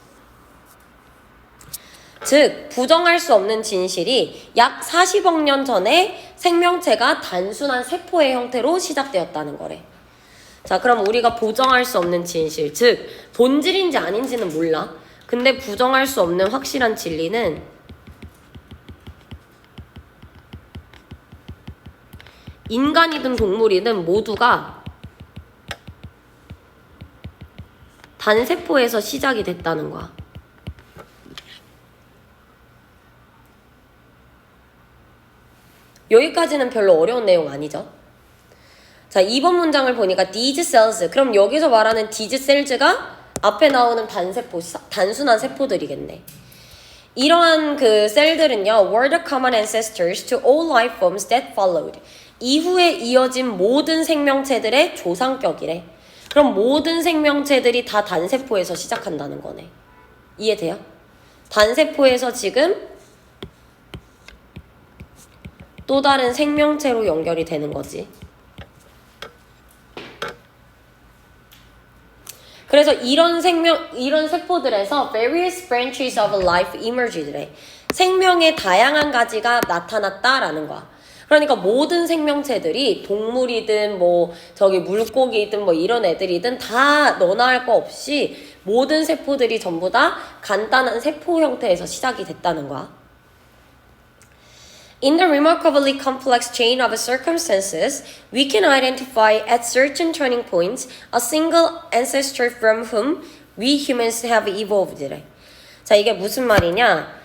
즉, 부정할 수 없는 진실이 약 40억 년 전에 생명체가 단순한 세포의 형태로 시작되었다는 거래. 자, 그럼 우리가 부정할 수 없는 진실, 즉 본질인지 아닌지는 몰라. 근데 부정할 수 없는 확실한 진리는 인간이든 동물이든 모두가 단세포에서 시작이 됐다는 거야. 여기까지는 별로 어려운 내용 아니죠? 자, 2번 문장을 보니까 these cells, 그럼 여기서 말하는 these cells가 앞에 나오는 단세포, 단순한 세포들이겠네. 이러한 그 셀들은요, were the common ancestors to all life forms that followed. 이후에 이어진 모든 생명체들의 조상격이래. 그럼 모든 생명체들이 다 단세포에서 시작한다는 거네. 이해돼요? 단세포에서 지금 또 다른 생명체로 연결이 되는 거지. 그래서 이런 세포들에서 various branches of life emerged래. 생명의 다양한 가지가 나타났다라는 거야. 그러니까 모든 생명체들이 동물이든 뭐 저기 물고기든 뭐 이런 애들이든 다 너나 할 거 없이 모든 세포들이 전부 다 간단한 세포 형태에서 시작이 됐다는 거야. In the remarkably complex chain of circumstances, we can identify at certain turning points a single ancestor from whom we humans have evolved래. 자, 이게 무슨 말이냐?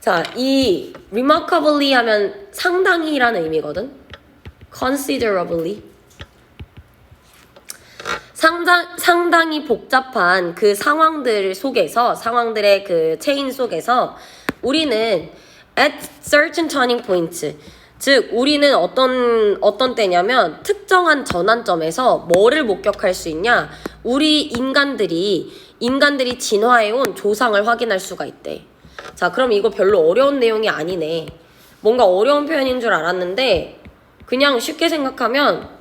자, 이 remarkably 하면 상당히라는 의미거든. considerably. 상당히 복잡한 그 상황들 속에서, 상황들의 그 체인 속에서 우리는 at certain turning points, 즉 우리는 어떤 때냐면 특정한 전환점에서 뭐를 목격할 수 있냐? 우리 인간들이 진화해온 조상을 확인할 수가 있대. 자, 그럼 이거 별로 어려운 내용이 아니네. 뭔가 어려운 표현인 줄 알았는데 그냥 쉽게 생각하면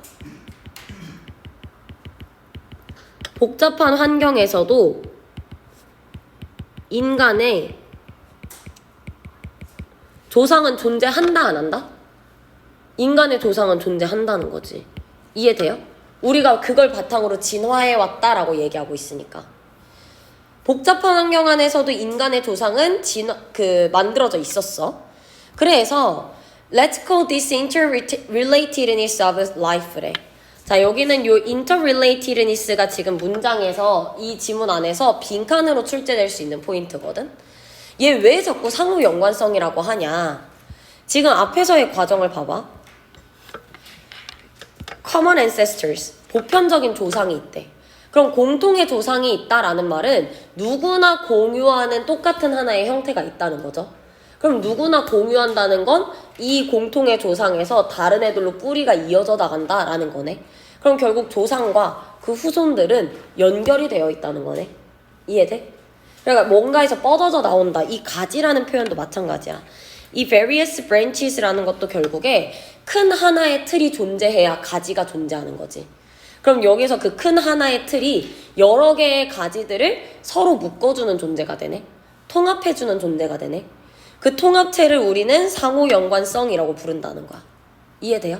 복잡한 환경에서도 인간의 조상은 존재한다, 안 한다? 인간의 조상은 존재한다는 거지. 이해돼요? 우리가 그걸 바탕으로 진화해왔다라고 얘기하고 있으니까. 복잡한 환경 안에서도 인간의 조상은 만들어져 있었어. 그래서 Let's call this interrelatedness of life래. 자, 여기는 요 interrelatedness가 지금 문장에서 이 지문 안에서 빈칸으로 출제될 수 있는 포인트거든. 얘 왜 자꾸 상호 연관성이라고 하냐? 지금 앞에서의 과정을 봐봐. Common ancestors, 보편적인 조상이 있대. 그럼 공통의 조상이 있다라는 말은 누구나 공유하는 똑같은 하나의 형태가 있다는 거죠. 그럼 누구나 공유한다는 건 이 공통의 조상에서 다른 애들로 뿌리가 이어져 나간다라는 거네. 그럼 결국 조상과 그 후손들은 연결이 되어 있다는 거네. 이해돼? 그러니까 뭔가에서 뻗어져 나온다. 이 가지라는 표현도 마찬가지야. 이 various branches라는 것도 결국에 큰 하나의 틀이 존재해야 가지가 존재하는 거지. 그럼 여기서 그 큰 하나의 틀이 여러 개의 가지들을 서로 묶어주는 존재가 되네. 통합해주는 존재가 되네. 그 통합체를 우리는 상호 연관성이라고 부른다는 거야. 이해돼요?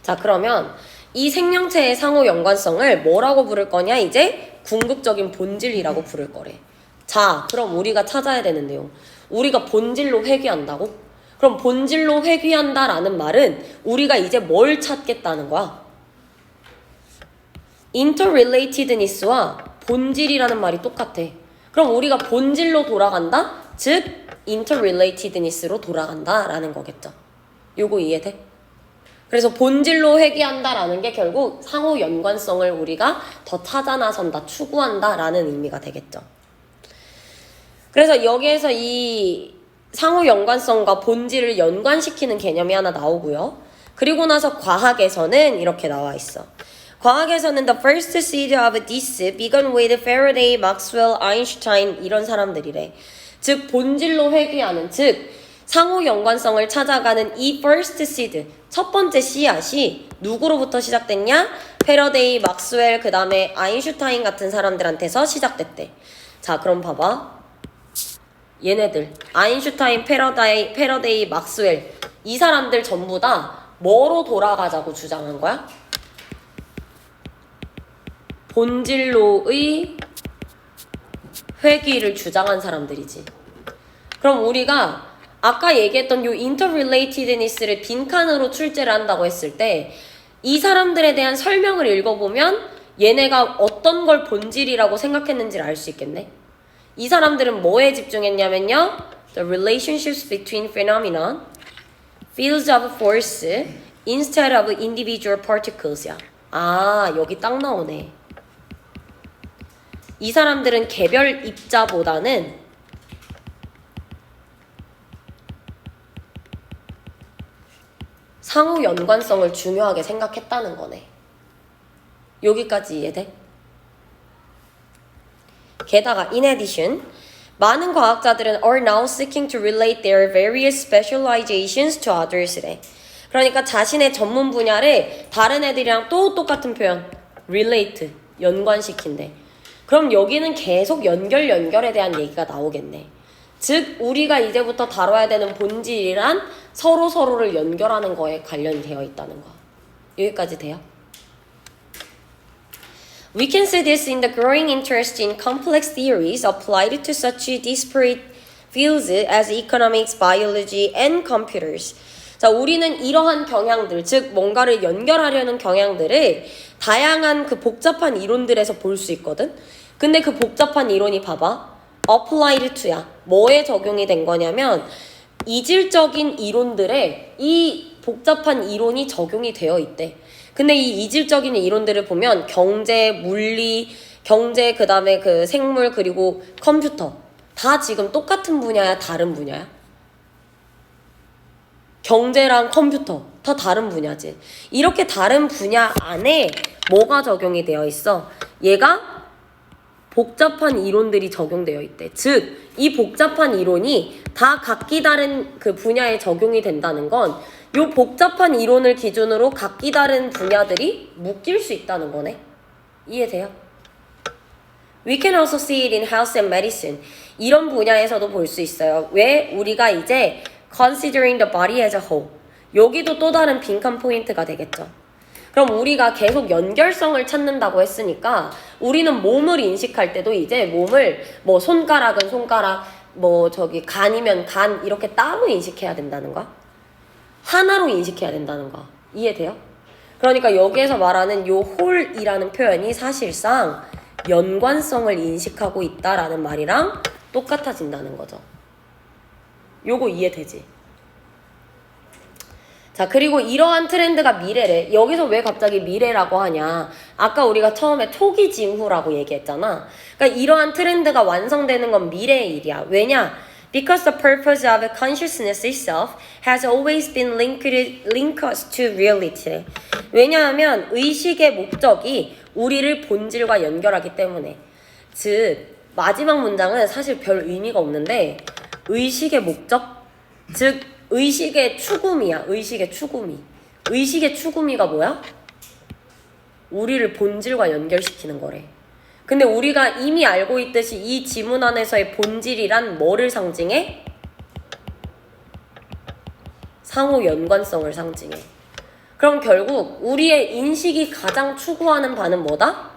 자, 그러면 이 생명체의 상호 연관성을 뭐라고 부를 거냐? 이제 궁극적인 본질이라고 부를 거래. 자, 그럼 우리가 찾아야 되는 내용. 우리가 본질로 회귀한다고? 그럼 본질로 회귀한다라는 말은 우리가 이제 뭘 찾겠다는 거야? interrelatedness와 본질이라는 말이 똑같아. 그럼 우리가 본질로 돌아간다? 즉 interrelatedness로 돌아간다라는 거겠죠. 요거 이해돼? 그래서 본질로 회귀한다라는 게 결국 상호 연관성을 우리가 더 찾아 나선다, 추구한다라는 의미가 되겠죠. 그래서 여기에서 이 상호 연관성과 본질을 연관시키는 개념이 하나 나오고요. 그리고 나서 과학에서는 이렇게 나와 있어. 과학에서는 the first seed of this began with Faraday, Maxwell, Einstein 이런 사람들이래. 즉 본질로 회귀하는, 즉 상호 연관성을 찾아가는 이 first seed, 첫 번째 씨앗이 누구로부터 시작됐냐? 패러데이, 막스웰, 그 다음에 아인슈타인 같은 사람들한테서 시작됐대. 자, 그럼 봐봐. 얘네들 아인슈타인, 패러데이, 막스웰 이 사람들 전부 다 뭐로 돌아가자고 주장한 거야? 본질로의 회귀를 주장한 사람들이지. 그럼 우리가 아까 얘기했던 요 interrelatedness를 빈칸으로 출제를 한다고 했을 때 이 사람들에 대한 설명을 읽어보면 얘네가 어떤 걸 본질이라고 생각했는지를 알 수 있겠네. 이 사람들은 뭐에 집중했냐면요. The relationships between phenomena, fields of force, instead of individual particles야. 아, 여기 딱 나오네. 이 사람들은 개별 입자보다는 상호 연관성을 중요하게 생각했다는 거네. 여기까지 이해돼? 게다가 in addition, 많은 과학자들은 are now seeking to relate their various specializations to others래. 그러니까 자신의 전문 분야를 다른 애들이랑 또 똑같은 표현 relate, 연관시킨대. 그럼 여기는 계속 연결에 대한 얘기가 나오겠네. 즉 우리가 이제부터 다뤄야 되는 본질이란 서로를 연결하는 거에 관련이 되어 있다는 거. 여기까지 돼요? We can see this in the growing interest in complex theories applied to such disparate fields as economics, biology, and computers. 자, 우리는 이러한 경향들, 즉 뭔가를 연결하려는 경향들을 다양한 그 복잡한 이론들에서 볼 수 있거든. 근데 그 복잡한 이론이 봐봐. applied to야. 뭐에 적용이 된 거냐면 이질적인 이론들에 이 복잡한 이론이 적용이 되어 있대. 근데 이 이질적인 이론들을 보면 경제, 물리, 경제, 그 다음에 그 생물, 그리고 컴퓨터. 다 지금 똑같은 분야야, 다른 분야야? 경제랑 컴퓨터. 다 다른 분야지. 이렇게 다른 분야 안에 뭐가 적용이 되어 있어? 얘가 복잡한 이론들이 적용되어 있대. 즉, 이 복잡한 이론이 다 각기 다른 그 분야에 적용이 된다는 건 요 복잡한 이론을 기준으로 각기 다른 분야들이 묶일 수 있다는 거네. 이해돼요? We can also see it in health and medicine. 이런 분야에서도 볼 수 있어요. 왜? 우리가 이제 considering the body as a whole. 여기도 또 다른 빈칸 포인트가 되겠죠. 그럼 우리가 계속 연결성을 찾는다고 했으니까 우리는 몸을 인식할 때도 이제 몸을 뭐 손가락은 손가락, 뭐 저기 간이면 간 이렇게 따로 인식해야 된다는 거야. 하나로 인식해야 된다는 거. 이해돼요? 그러니까 여기에서 말하는 요 홀이라는 표현이 사실상 연관성을 인식하고 있다라는 말이랑 똑같아진다는 거죠. 요거 이해되지? 자, 그리고 이러한 트렌드가 미래래. 여기서 왜 갑자기 미래라고 하냐. 아까 우리가 처음에 초기 징후라고 얘기했잖아. 그러니까 이러한 트렌드가 완성되는 건 미래의 일이야. 왜냐? Because the purpose of consciousness itself has always been linked to reality. 왜냐하면 의식의 목적이 우리를 본질과 연결하기 때문에. 즉, 마지막 문장은 사실 별 의미가 없는데 의식의 목적? 즉, 의식의 추구미야. 의식의 추구미. 의식의 추구미가 뭐야? 우리를 본질과 연결시키는 거래. 근데 우리가 이미 알고 있듯이 이 지문 안에서의 본질이란 뭐를 상징해? 상호 연관성을 상징해. 그럼 결국 우리의 인식이 가장 추구하는 바는 뭐다?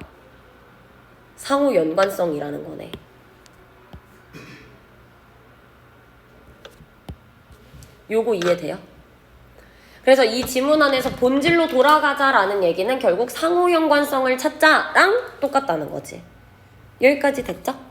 상호 연관성이라는 거네. 요거 이해돼요? 그래서 이 지문 안에서 본질로 돌아가자라는 얘기는 결국 상호 연관성을 찾자랑 똑같다는 거지. 여기까지 됐죠?